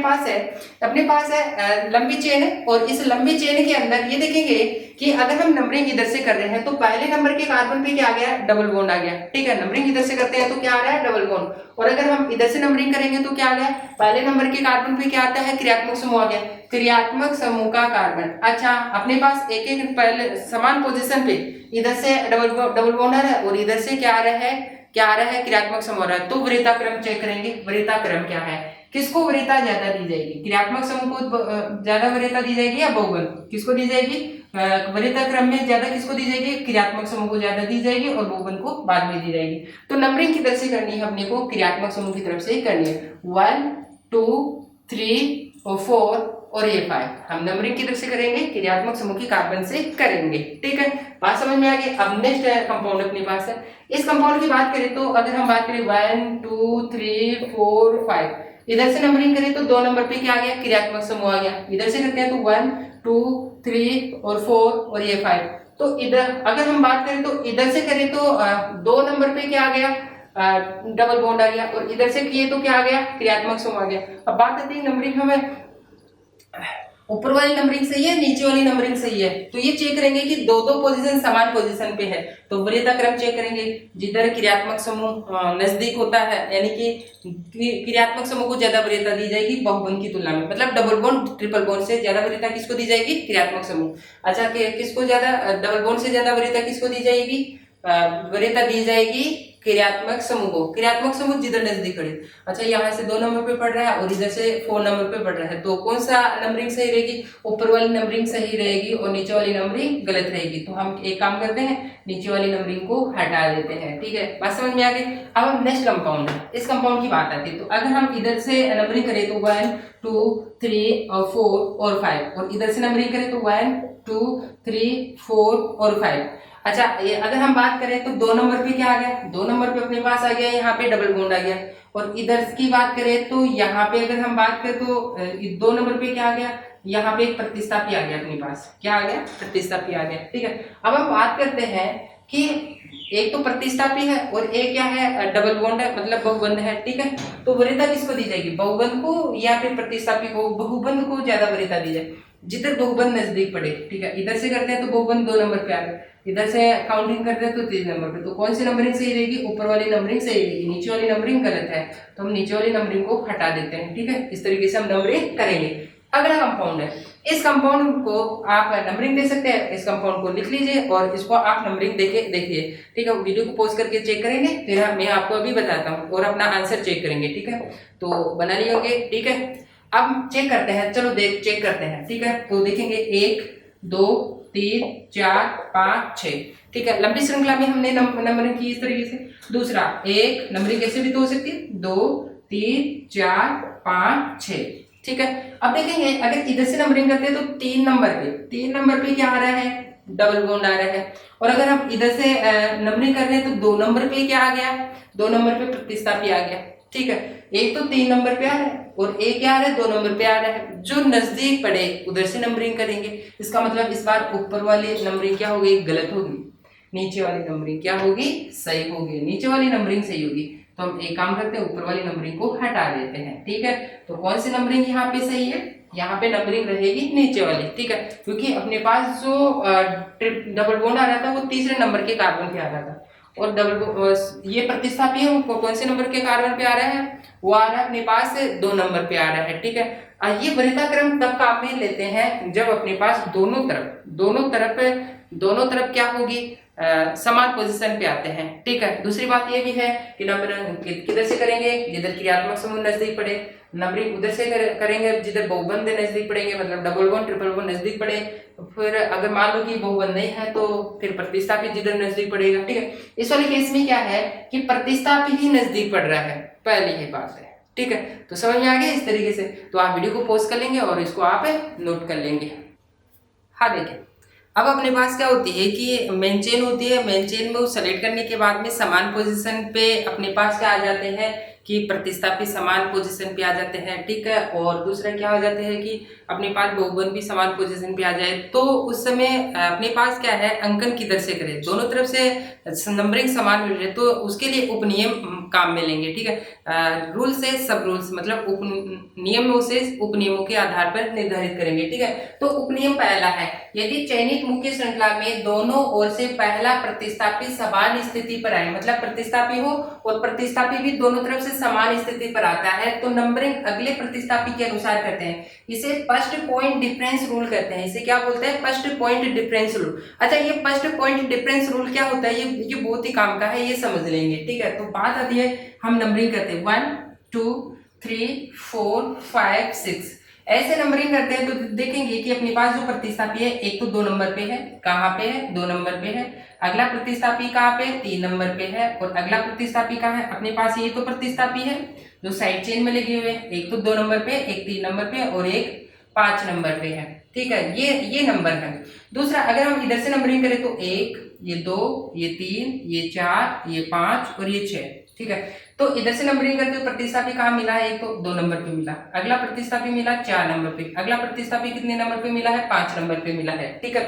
पास है लंबी चेन है, और इस लंबी चेन के अंदर ये देखेंगे कि अगर हम नंबरिंग इधर से कर रहे हैं तो पहले नंबर के कार्बन पे क्या आ गया, डबल बॉन्ड आ गया। ठीक है, नंबरिंग इधर से करते हैं तो क्या आ रहा है, डबल बॉन्ड, और अगर हम इधर से नंबरिंग करेंगे तो क्या आ गया, पहले नंबर के कार्बन पे क्या आता है, क्रियात्मक समूह आ गया, क्रियात्मक समूह का कार्बन। अच्छा, अपने पास एक एक पहले समान पोजीशन पे इधर से डबल बॉन्ड आ रहा है, और इधर से क्या आ रहा है क्रियात्मक समूह आ रहा है। तो वरीयता क्रम चेक करेंगे, वरीयता क्रम क्या है, किसको वरीयता ज्यादा दी जाएगी, क्रियात्मक समूह को ज्यादा वरीयता दी जाएगी या बहुबंध किसको दी जाएगी, वरीयता क्रम में ज्यादा किसको दी जाएगी, क्रियात्मक समूह को ज्यादा दी जाएगी, और बहुबंध को बाद में दी जाएगी। तो नंबरिंग किधर से करनी है अपने को, क्रियात्मक समूह की तरफ से करनी है। 1 2 3 और 4 और ये 5 हम नंबरिंग किधर से करेंगे, क्रियात्मक समूह की कार्बन से करेंगे। ठीक है, बात समझ में आ गई। अब नेक्स्ट कंपाउंड अपने पास है, इस कंपाउंड की बात करें तो अगर हम बात करें 1 2 3 4 5, इधर से नंबरिंग करें तो 2 नंबर पे क्या आ गया, क्रियात्मक समूह आ गया। इधर से करते हैं तो 1 2 3 और 4 और ये 5। तो इधर अगर हम बात करें तो इधर से करें तो 2 नंबर पे क्या आ गया, डबल बॉन्ड आ गया, और इधर से किए तो क्या आ गया, क्रियात्मक समूह आ गया। अब बात आती है नंबरिंग, हमें ऊपर वाली नंबरिंग सही है, नीचे वाली नंबरिंग सही है, तो ये चेक करेंगे कि दो पोजीशन समान पोजीशन पे है, तो वरीयता क्रम चेक करेंगे। जिधर क्रियात्मक समूह नजदीक होता है, यानी कि क्रियात्मक समूह को ज्यादा वरीयता दी जाएगी बहुबंध की तुलना में, मतलब डबल बॉन्ड ट्रिपल बॉन्ड से ज्यादा वरीयता किसको दी जाएगी, क्रियात्मक समूह। अच्छा, किसको ज्यादा, डबल बॉन्ड से ज्यादा वरीयता किसको दी जाएगी, वरीयता दी जाएगी क्रियात्मक समूह को, क्रियात्मक समूह जिधर नजदीक खड़े। अच्छा, यहाँ से 2 नंबर पे पढ़ रहा है और इधर से 4 नंबर पे पढ़ रहा है, तो कौन सा नंबरिंग सही रहेगी, ऊपर वाली नंबरिंग सही रहेगी और नीचे वाली नंबरिंग गलत रहेगी। तो हम एक काम करते हैं, नीचे वाली नंबरिंग को हटा देते हैं। ठीक है, बात समझ में आ गई। अब हम नेक्स्ट कंपाउंड है, इस कंपाउंड की बात आती है। तो अगर हम इधर से नंबरिंग करें तो 1 2 3 और 4 और 5, और इधर से नंबरिंग करें तो 1 2 3 4 और 5। अच्छा, ये अगर हम बात करें तो 2 नंबर पे क्या आ गया, 2 नंबर पे अपने पास आ गया, यहाँ पे डबल बॉन्ड आ गया। और इधर की बात करें तो यहाँ पे अगर हम बात करें तो 2 नंबर पे क्या आ गया, यहाँ पे एक प्रतिस्थापी आ गया, अपने पास क्या आ गया, प्रतिस्थापी आ गया। ठीक है, अब हम बात करते हैं कि एक तो प्रतिस्थापी है और एक क्या है, डबल बॉन्ड है, मतलब बहुबंध है। ठीक है, तो वरीयता किसको दी जाएगी, बहुबंध को या फिर प्रतिस्थापी को, बहुबंध को ज्यादा वरीयता दी जाए जिधर बहुबंध नजदीक पड़े। ठीक है, इधर से करते हैं तो बहुबंध 2 नंबर पे आ गए, इधर से काउंटिंग करते हैं तो 3 नंबर पे। तो कौन सी नंबरिंग सही रहेगी, ऊपर वाली नंबरिंग सही रहेगी, नीचे वाली नंबरिंग गलत है, तो हम नीचे वाली नंबरिंग को हटा देते हैं। ठीक है, इस तरीके से हम नंबरिंग करेंगे। अगला कंपाउंड है, इस कंपाउंड को आप नंबरिंग दे सकते हैं, इस कंपाउंड को लिख लीजिए और इसको आप नंबरिंग देके देखिए। ठीक है, वीडियो को पॉज करके चेक करेंगे, फिर मैं आपको अभी बताता हूँ और अपना आंसर चेक करेंगे। ठीक है, तो बना लिए होंगे। ठीक है, अब चेक करते हैं, चलो चेक करते हैं। ठीक है, तो देखेंगे 1 2 3 4 5 6। ठीक है, लंबी श्रृंखला में हमने नंबरिंग की इस तरीके से। दूसरा, एक नंबरिंग कैसे भी तो हो सकती है, 2 3 4 5 6। ठीक है, अब देखेंगे अगर इधर से नंबरिंग करते हैं तो 3 नंबर पे क्या आ रहा है, डबल बॉन्ड आ रहा है। और अगर हम इधर से नंबरिंग कर रहे हैं तो 2 नंबर पे क्या आ गया, 2 नंबर पे प्रतिस्थापी आ गया। ठीक है, एक तो 3 नंबर पे आ रहा है और एक क्या आ रहा है, 2 नंबर पे आ रहा है। जो नजदीक पड़े उधर से नंबरिंग करेंगे, इसका मतलब इस बार ऊपर वाली नंबरिंग क्या होगी, गलत होगी, नीचे वाली नंबरिंग क्या होगी, सही होगी। नीचे वाली नंबरिंग सही होगी, तो हम एक काम करते हैं, ऊपर वाली नंबरिंग को हटा देते हैं। ठीक है, तो कौन सी नंबरिंग यहाँ पे सही है, यहाँ पे नंबरिंग रहेगी नीचे वाली। ठीक है, क्योंकि अपने पास जो डबल बॉन्ड आ रहा था वो तीसरे नंबर के कार्बन पे आ रहा था, और ये प्रतिस्थापी है वो कौन से नंबर के कार्बन पे आ रहा है, वो आ रहा है अपने पास 2 नंबर पे आ रहा है। ठीक है, ये वरीयता क्रम तब काम में लेते हैं जब अपने पास दोनों तरफ क्या होगी, समान पोजीशन पे आते हैं। ठीक है, दूसरी बात ये भी है कि नंबर किधर से करेंगे, जिधर क्रियात्मक समूह नजदीक पड़े। नंबरिंग उधर से करेंगे जिधर बहुबंध नजदीक पड़ेंगे, मतलब डबल बॉन्ड ट्रिपल बॉन्ड नजदीक पड़े। फिर अगर मान लो कि बहुबंध नहीं है तो फिर प्रतिस्थापी जिधर नजदीक पड़ेगा। ठीक है, इस वाले केस में क्या है कि प्रतिस्थापी ही नजदीक पड़ रहा है, पहली ही बात है। ठीक है, तो समझ में आ गया इस तरीके से। तो आप वीडियो को पॉज कर लेंगे और इसको आप नोट कर लेंगे। हाँ देखिए, अब अपने पास क्या होती है कि मेन चेन होती है। मेन चेन में वो सेलेक्ट करने के बाद में समान पोजीशन पे अपने पास क्या आ जाते हैं कि प्रतिस्थापी समान पोजीशन पे आ जाते हैं। ठीक है, और दूसरा क्या हो जाते हैं कि अपने पास बहुगुण भी समान पोजीशन पे आ जाए, तो उस समय अपने पास क्या है, अंकन किधर से करें, दोनों तरफ से नंबरिंग समान मिल रहे तो उसके लिए उपनियम काम में लेंगे। ठीक है, रूल से सब रूल्स मतलब नियमों से उपनियमों के आधार पर निर्धारित करेंगे। ठीक है, तो उपनियम पहला है, यदि चयनित मुख्य श्रृंखला में दोनों ओर से पहला प्रतिस्थापी समान स्थिति पर आए, मतलब प्रतिस्थापी हो और प्रतिस्थापी भी दोनों तरफ से समान स्थिति पर आता है, तो नंबरिंग अगले प्रतिस्थापी के अनुसार करते हैं। इसे फर्स्ट पॉइंट डिफरेंस रूल कहते हैं। इसे क्या बोलते हैं? First point difference rule. अच्छा, ये फर्स्ट पॉइंट डिफरेंस रूल क्या होता है? ये बहुत ही काम का है, ये समझ लेंगे। ठीक है, तो बात आती है, हम नंबरिंग करते हैं 1 2 3 4 5 6 ऐसे नंबरिंग करते हैं, तो देखेंगे कि अपने पास जो प्रतिस्थापी है, एक तो 2 नंबर पे है। कहाँ पे है? 2 नंबर पे है। अगला प्रतिस्थापी कहाँ पे? 3 नंबर पे है। और अगला प्रतिस्थापी कहाँ है? अपने पास ये तो प्रतिस्थापी है जो साइड चेन में लगे हुए हैं, एक तो 2 नंबर पे, एक 3 नंबर पे और एक 5 नंबर पे है। ठीक है, ये नंबर है। दूसरा, अगर हम इधर से नंबरिंग करें तो 1, ये 2, ये 3, ये 4, ये 5 और ये 6। ठीक है, तो इधर से नंबरिंग करते हो, प्रतिस्थापी कहाँ मिला है? एक तो 2 नंबर पे मिला। अगला प्रतिस्थापी मिला 4 नंबर पे। अगला प्रतिस्थापी कितने नंबर पे मिला है? 5 नंबर पे मिला है। ठीक है,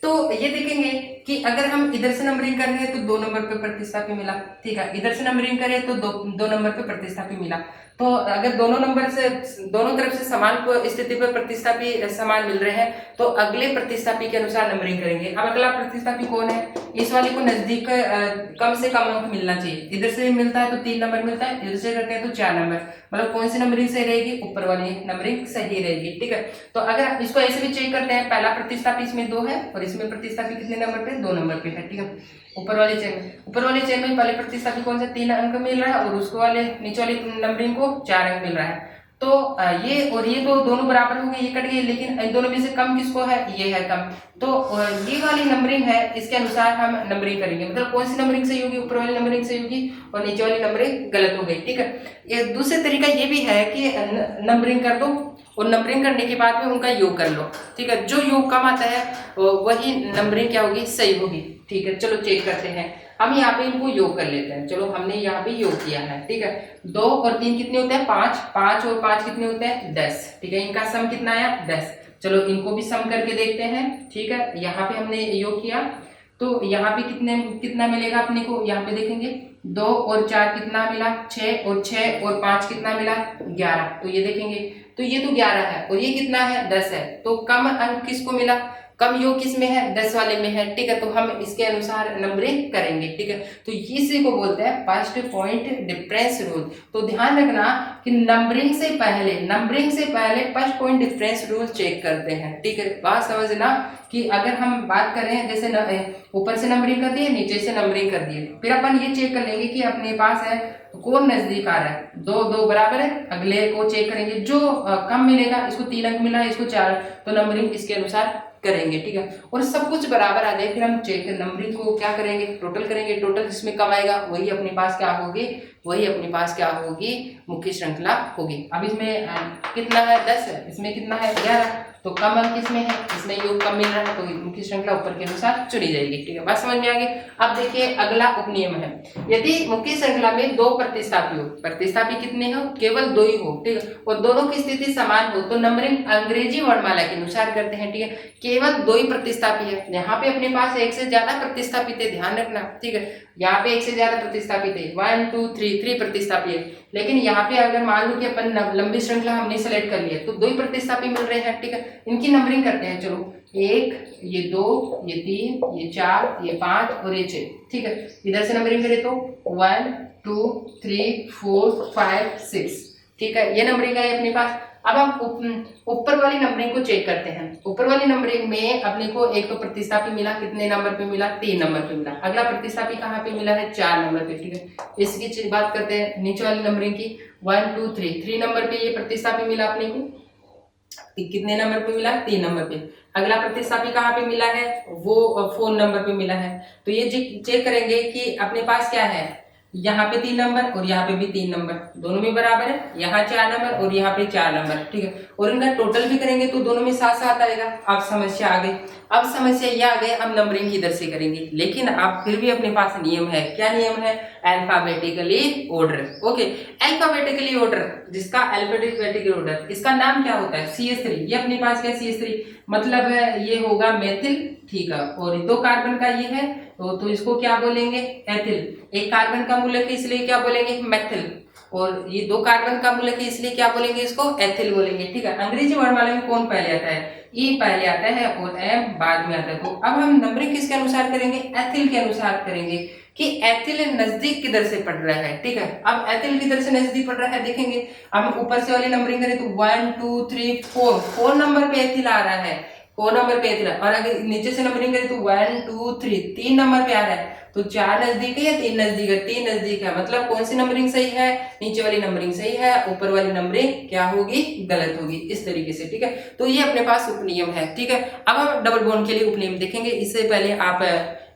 तो ये देखेंगे कि अगर हम इधर से नंबरिंग कर रहे हैं तो 2 नंबर पे प्रतिस्थापी मिला। ठीक है, इधर से नंबरिंग करें तो दो नंबर पे प्रतिस्थापी मिला। तो अगर दोनों तरफ से समान स्थिति पर प्रतिस्थापी समान मिल रहे हैं, तो अगले प्रतिस्थापी के अनुसार नंबरिंग करेंगे। अब अगला प्रतिस्थापी कौन है? इस वाले को नजदीक कम से कम अंक मिलना चाहिए। इधर से मिलता है तो 3 नंबर मिलता है, इधर से करते हैं तो 4 नंबर। मतलब कौन सी नंबरिंग सही रहेगी? ऊपर वाली नंबरिंग सही रहेगी। ठीक है, तो अगर इसको ऐसे भी चेक करते हैं, पहला प्रतिस्थापी इसमें 2 है और इसमें प्रतिस्थापी कितने नंबर पे? 2 नंबर पे है। ठीक है, ऊपर वाली चेन में पहले प्रतिस्थापी कौन सा? 3 अंक मिल रहा है और उसको वाले नीचे वाली नंबरिंग को 4 अंक मिल रहा है। तो ये और ये तो दोनों बराबर हो गए, ये कट गए, लेकिन इन दोनों में से कम किसको है? ये है कम। तो ये वाली नंबरिंग है, इसके अनुसार हम नंबरिंग करेंगे। मतलब कौन सी नंबरिंग सही होगी? ऊपर वाली नंबरिंग सही होगी और नीचे वाली नंबरिंग गलत हो गई। ठीक है, ये दूसरा तरीका ये भी है कि नंबरिंग कर दो और नंबरिंग करने के बाद में उनका योग कर लो। ठीक है, जो योग कम आता है वही नंबरिंग क्या होगी? सही होगी। ठीक है, चलो चेक करते हैं। हम यहाँ पे इनको योग कर लेते हैं। चलो, हमने यहाँ पे योग किया है। ठीक है, 2 और 3 कितने होते हैं? 5। 5 और 5 कितने होते हैं? 10। ठीक है, इनका सम कितना आया? 10। चलो, इनको भी सम करके देखते हैं। ठीक है, यहाँ पे हमने योग किया तो यहाँ पे कितना मिलेगा अपने को? यहाँ पे देखेंगे 2 और 4 कितना मिला? 6 और 6 और 5 कितना मिला? 11। तो ये देखेंगे तो ये तो 11 है और ये कितना है? 10 है। तो कम अंक किसको मिला? कम योग किस में है? 10 वाले में है। ठीक है, तो हम इसके अनुसार नंबरिंग करेंगे। ठीक है, तो इसी को बोलते हैं फर्स्ट पॉइंट डिफरेंस रूल। तो ध्यान रखना कि नंबरिंग से पहले first point difference rule check करते हैं। ठीक है, बात समझना कि अगर हम बात करें जैसे ऊपर से नंबरिंग कर दिए, नीचे से नंबरिंग कर दिए, फिर अपन ये चेक कर लेंगे कि अपने पास है तो कौन नजदीक आ रहा है। 2 बराबर है, अगले को चेक करेंगे, जो कम मिलेगा, इसको 3 अंक मिला है, इसको 4, तो नंबरिंग इसके अनुसार करेंगे। ठीक है, और सब कुछ बराबर आ जाए फिर हम चेक नंबरिंग को क्या करेंगे? टोटल करेंगे। टोटल जिसमें कम आएगा वही अपने पास क्या होगी? मुख्य श्रृंखला होगी। अब इसमें कितना है? 10 है, इसमें कितना है? 11। तो कम अंक किसमें है? इसमें योग कम मिल रहा है, तो मुख्य श्रृंखला ऊपर के अनुसार चुनी जाएगी। ठीक है, बात समझ में आ गई। अब देखिए, अगला उपनियम है, यदि मुख्य श्रृंखला में 2 प्रतिस्थापी हो, प्रतिस्थापी कितने हो? केवल 2 ही हो। ठीक है, और दोनों की स्थिति समान हो, तो नंबरिंग अंग्रेजी वर्णमाला के अनुसार करते हैं। ठीक है, केवल 2 ही प्रतिस्थापी है। यहाँ पे अपने पास एक से ज्यादा प्रतिस्थापित है, ध्यान रखना। ठीक है, यहाँ पे एक से ज्यादा प्रतिस्थापित है, 1 2 3 प्रतिस्थापी है। लेकिन यहाँ पे अगर मान लो कि अपन लंबी श्रृंखला हमने सेलेक्ट कर लिया तो 2 ही प्रतिस्थापी मिल रहे हैं। ठीक है, इनकी नंबरिंग करते हैं। चलो, 1, ये 2, ये 3, ये 4, ये 5 और ये 6। ठीक है, इधर से नंबरिंग करें तो 1 2 3 4 5 6। ठीक है, ये नंबरिंग है अपने पास। अब हम ऊपर वाली नंबरिंग को चेक करते हैं। ऊपर वाली नंबरिंग में अपने को एक तो प्रतिस्थापी मिला, कितने नंबर पे मिला? 3 नंबर पे मिला। अगला प्रतिस्थापी कहाँ पे मिला है? 4 नंबर पे। ठीक है, इसकी बात करते हैं नीचे वाली नंबरिंग की। 1 2 3 नंबर पे ये प्रतिस्थापी मिला अपने को। कितने नंबर पे मिला? 3 नंबर पे। अगला प्रतिस्थापी कहाँ पे मिला है? वो 4 नंबर पे मिला है। तो ये चेक करेंगे कि अपने पास क्या है, यहाँ पे 3 नंबर और यहाँ पे भी 3 नंबर, दोनों में बराबर है। यहाँ 4 नंबर और यहाँ पे 4 नंबर, ठीक है। और इनका टोटल भी करेंगे तो दोनों में साथ साथ आएगा। अब समस्या आ गई, अब समस्या ये आ गई, अब नंबरिंग किधर से करेंगे। लेकिन अब फिर भी अपने पास नियम है। क्या नियम है? Alphabetically order. Okay, alphabetically order, जिसका अल्फाबेटिकली ऑर्डर, इसका नाम क्या होता है? CH3। ये अपने पास क्या CH3 मतलब है, ये होगा मेथिल, ठीक है। और 2 कार्बन का ये है तो इसको क्या बोलेंगे? एथिल। 1 कार्बन का मूलक है इसलिए क्या बोलेंगे? मेथिल। और ये 2 कार्बन का मूलक है इसलिए क्या बोलेंगे? इसको एथिल बोलेंगे, ठीक है। अंग्रेजी वर्णमाला में कौन पहले आता है? ई पहले आता है और एम बाद में आता है। तो अब हम नंबरिंग किसके अनुसार करेंगे? एथिल के अनुसार करेंगे कि एथिल नजदीक किधर से पड़ रहा है, ठीक है। अब एथिल किधर से नजदीक पड़ रहा है देखेंगे। हम ऊपर से वाली नंबरिंग करें तो 1 2 3 4 नंबर पे एथिल आ रहा है, 4 नंबर पे एथिल। और अगर नीचे से नंबरिंग करें तो 1 2 3 नंबर पे आ रहा है। तो 4 नजदीक है या 3 नजदीक है? 3 नजदीक है। मतलब कौन सी नंबरिंग सही है? नीचे वाली नंबरिंग सही है, ऊपर वाली नंबरिंग क्या होगी? गलत होगी। इस तरीके से, ठीक है। तो ये अपने पास उपनियम है, ठीक है। अब हम डबल बॉन्ड के लिए उपनियम देखेंगे। इससे पहले आप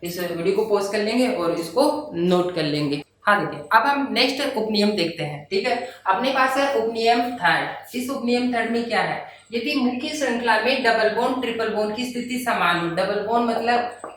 इस वीडियो को पॉज कर लेंगे और इसको नोट कर लेंगे। हाँ देखिए, अब हम नेक्स्ट उपनियम देखते हैं, ठीक है। अपने पास है उपनियम थर्ड। इस उपनियम थर्ड में क्या है? यदि मुख्य श्रृंखला में डबल बॉन्ड ट्रिपल बॉन्ड की स्थिति समान हो, डबल बॉन्ड मतलब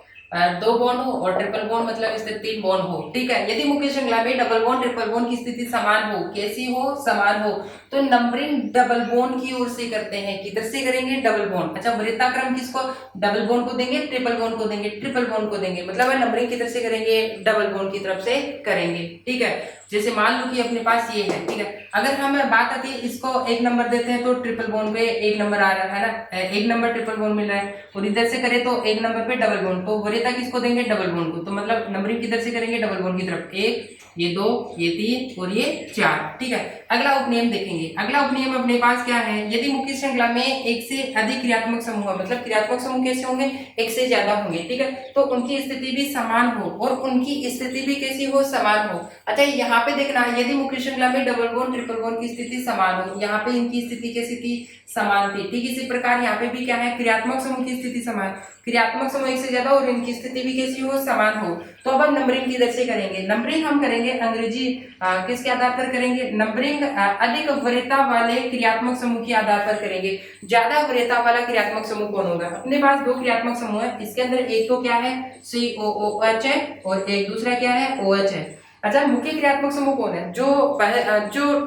2 बॉन्ड हो और ट्रिपल बॉन्ड मतलब इससे 3 बॉन्ड हो, ठीक है। यदि मुख्य श्रृंखला में डबल बॉन्ड ट्रिपल बॉन्ड की स्थिति समान हो, कैसी हो? समान हो, तो नंबरिंग डबल बॉन्ड की ओर से करते हैं। किधर से करेंगे? Double bond. अच्छा, वृत्ताक्रम किसको? डबल बॉन्ड को देंगे, ट्रिपल बॉन्ड को देंगे, ट्रिपल बॉन्ड को देंगे। मतलब नंबरिंग किधर से करेंगे? डबल बॉन्ड की तरफ से करेंगे, ठीक है। जैसे मान लो कि अपने पास ये है, ठीक है। अगर हम बात आती है इसको 1 नंबर देते हैं तो ट्रिपल बॉन्ड पे 1 नंबर आ रहा है ना, 1 नंबर ट्रिपल बॉन्ड मिल रहा है। और इधर से करें तो 1 नंबर पे डबल बॉन्ड, तो वरीयता किसको देंगे? डबल बॉन्ड को। तो मतलब नंबरिंग किधर से करेंगे? डबल बॉन्ड की तरफ। 1, ये 2, ये 3 और ये 4, ठीक है। अगला उपनियम देखेंगे। अगला उपनियम अपने पास क्या है? यदि मुख्य श्रृंखला में एक से अधिक क्रियात्मक समूह, मतलब क्रियात्मक समूह कैसे होंगे? एक से ज्यादा होंगे, ठीक है। तो उनकी स्थिति भी समान हो और उनकी स्थिति भी कैसी हो? समान हो। अच्छा, यहाँ पे देखना, यदि मुख्य श्रृंखला में डबल बॉन्ड ट्रिपल बॉन्ड की स्थिति समान हो, यहाँ पे इनकी स्थिति कैसी थी? समान थी, ठीक। इसी प्रकार यहाँ पे भी क्या है? क्रियात्मक समूह की स्थिति समान, क्रियात्मक समूह एक से ज्यादा और इनकी स्थिति भी कैसी हो? समान हो। तो अब हम नंबरिंग किधर से करेंगे? नंबरिंग हम करेंगे अंग्रेजी किसके आधार पर करेंगे? नंबरिंग अधिक वरीयता वाले क्रियात्मक समूह के आधार पर करेंगे। ज्यादा वरीयता वाला क्रियात्मक समूह कौन होगा? अपने पास 2 क्रियात्मक समूह है, इसके अंदर एक तो क्या है? COOH है और एक दूसरा क्या है? OH है। अच्छा, मुख्य क्रियात्मक समूह कौन है? जो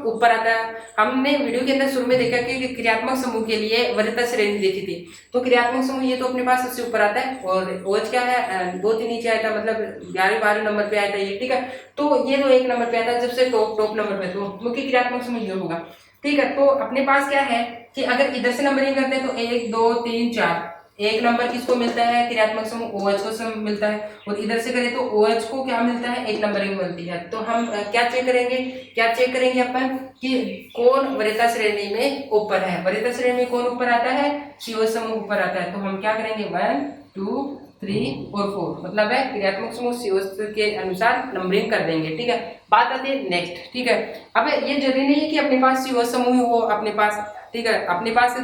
ऊपर आता है। हमने वीडियो के अंदर शुरू में देखा कि क्रियात्मक समूह के लिए वरीयता श्रेणी देखी थी। तो क्रियात्मक समूह ये तो अपने पास सबसे ऊपर आता है और OH क्या है? 2-3 नीचे आया था, मतलब 11-12 नंबर पे आया था ये, ठीक है। तो ये तो 1 नंबर पे आता है, सबसे टॉप नंबर पे, तो मुख्य क्रियात्मक समूह ये होगा, ठीक है। तो अपने पास क्या है कि अगर इधर से नंबरिंग करते हैं तो 1 2 3 4, 1 नंबर किसको मिलता है? क्रियात्मक समूह OH को मिलता है। और इधर से करें तो OH को क्या मिलता है? 1 नंबरिंग मिलती है। तो हम क्या चेक करेंगे अपन कि कौन वरीयता श्रेणी में ऊपर है। वरीयता श्रेणी में कौन ऊपर आता है? CO समूह ऊपर आता है। तो हम क्या करेंगे? 1 2 3 और 4, मतलब है क्रियात्मक समूह CO के अनुसार नंबरिंग कर देंगे, ठीक है। बात आती है नेक्स्ट, ठीक है। अब ये जरूरी नहीं है कि अपने पास CO समूह हो अपने पास, ठीक है। अपने पास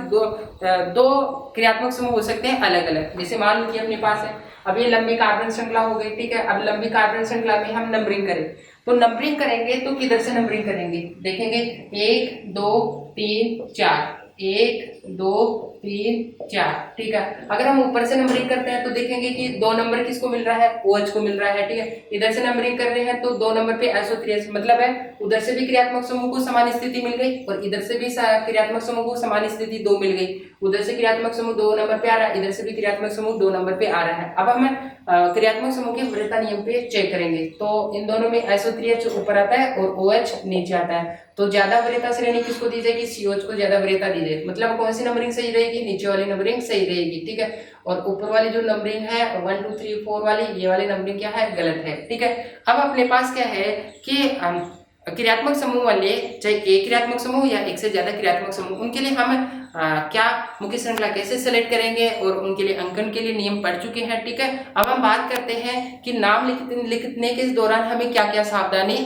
दो क्रियात्मक समूह हो सकते हैं अलग अलग। जैसे मान लो कि अपने पास है, अब ये लंबी कार्बन श्रृंखला हो गई, ठीक है। अब लंबी कार्बन श्रृंखला में हम नंबरिंग करें तो नंबरिंग करेंगे तो किधर से नंबरिंग करेंगे? देखेंगे 1 2 3 4, 1 2 3 4, ठीक है। अगर हम ऊपर से नंबरिंग करते हैं तो देखेंगे कि 2 नंबर किसको मिल रहा है? OH को मिल रहा है, ठीक है। इधर से नंबरिंग कर रहे हैं तो 2 नंबर पे SO3H, मतलब है उधर से भी क्रियात्मक समूह को समान स्थिति मिल गई और इधर से भी क्रियात्मक समूह को समान स्थिति 2 मिल गई। उधर से क्रियात्मक समूह 2 नंबर पे आ रहा है, इधर से भी क्रियात्मक समूह 2 नंबर पे आ रहा है। अब हम क्रियात्मक समूह के वरीयता नियम पे चेक करेंगे तो इन दोनों में SO3H ऊपर आता है और OH नीचे आता है। तो ज्यादा वरीयता श्रेणी किसको दी जाएगी? COH को ज्यादा वरीयता दी जाएगी। मतलब कौन सी नंबरिंग सही रहेगी? नीचे वाली नंबरिंग सही रहेगी, ठीक है। और ऊपर वाली जो नंबरिंग है 1 2 3 4 वाली, ये वाली नंबरिंग क्या है? गलत है, ठीक है। अब अपने पास क्या है कि क्रियात्मक समूह वाले, चाहे एक क्रियात्मक समूह या एक से ज्यादा क्रियात्मक समूह, उनके लिए हम क्या मुख्य श्रृंखला कैसे सेलेक्ट करेंगे और उनके लिए अंकन के लिए नियम पढ़ चुके हैं, ठीक है। अब हम बात करते हैं कि नाम लिखने के दौरान हमें क्या क्या सावधानी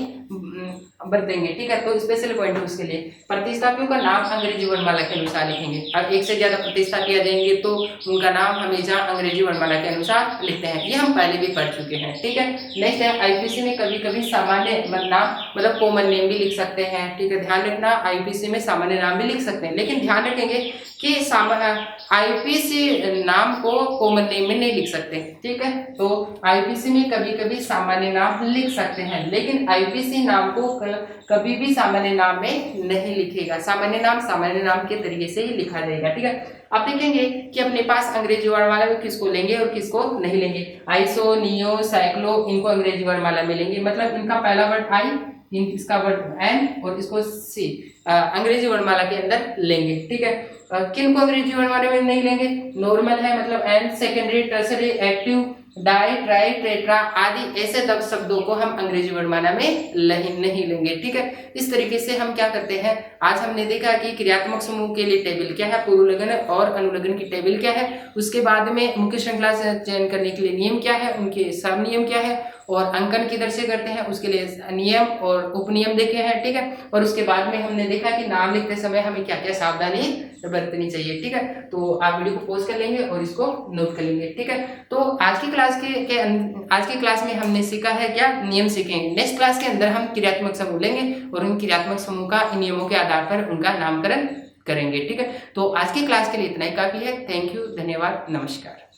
बरतेंगे, ठीक है। तो स्पेशल पॉइंट है उसके लिए, प्रतिस्थापियों का नाम अंग्रेजी वर्णमाला के अनुसार लिखेंगे। अब एक से ज्यादा प्रतिस्थापी आ जाएंगे तो उनका नाम हमेशा अंग्रेजी वर्णमाला के अनुसार लिखते हैं, ये हम पहले भी पढ़ चुके हैं, ठीक है। नेक्स्ट है आईपीसी में कभी कभी सामान्य नाम मतलब कॉमन नेम भी लिख सकते हैं, ठीक है। ध्यान रखना आईपीसी में सामान्य नाम भी लिख सकते हैं, लेकिन ध्यान रखेंगे कि आईपीसी नाम को कॉमन नेम में नहीं लिख सकते, ठीक है। तो आईपीसी में कभी कभी सामान्य नाम लिख सकते हैं, लेकिन आईपीसी नाम को कभी भी सामान्य नाम में नहीं लिखेगा। सामान्य नाम के तरीके से ही लिखा जाएगा, ठीक है। आप देखेंगे कि अपने पास अंग्रेजी वर्णमाला में किसको लेंगे और किसको नहीं लेंगे। आइसो, नियो, साइक्लो, इनको अंग्रेजी वर्णमाला में लेंगे, मतलब इनका पहला वर्ड आई, इसका वर्ड एन और इसको सी अंग्रेजी वर्णमाला के अंदर लेंगे, ठीक है। किन को अंग्रेजी वर्णमाला में नहीं लेंगे? नॉर्मल है मतलब n, secondary, tertiary, active, di, tri, tetra आदि ऐसे शब्दों को हम अंग्रेजी वर्णमाला में नहीं लेंगे, ठीक है। इस तरीके से हम क्या करते हैं, आज हमने देखा कि क्रियात्मक समूह के लिए टेबल क्या है, पूर्वलग्न और अनुलग्न की टेबल क्या है, उसके बाद में मुख्य श्रृंखला से चयन करने के लिए नियम क्या है, उनके सब नियम क्या है, और अंकन किधर से करते हैं उसके लिए नियम और उपनियम देखे हैं, ठीक है। और उसके बाद में हमने देखा कि नाम लिखते समय हमें क्या क्या सावधानी बरतनी चाहिए, ठीक है। तो आप वीडियो को पॉज कर लेंगे और इसको नोट कर लेंगे, ठीक है। तो आज की क्लास में हमने सीखा है क्या, नियम सीखेंगे। नेक्स्ट क्लास के अंदर हम क्रियात्मक समूह लेंगे और उन क्रियात्मक समूह का नियमों के आधार पर उनका नामकरण करेंगे, ठीक है। तो आज की क्लास के लिए इतना ही काफी है। थैंक यू, धन्यवाद, नमस्कार।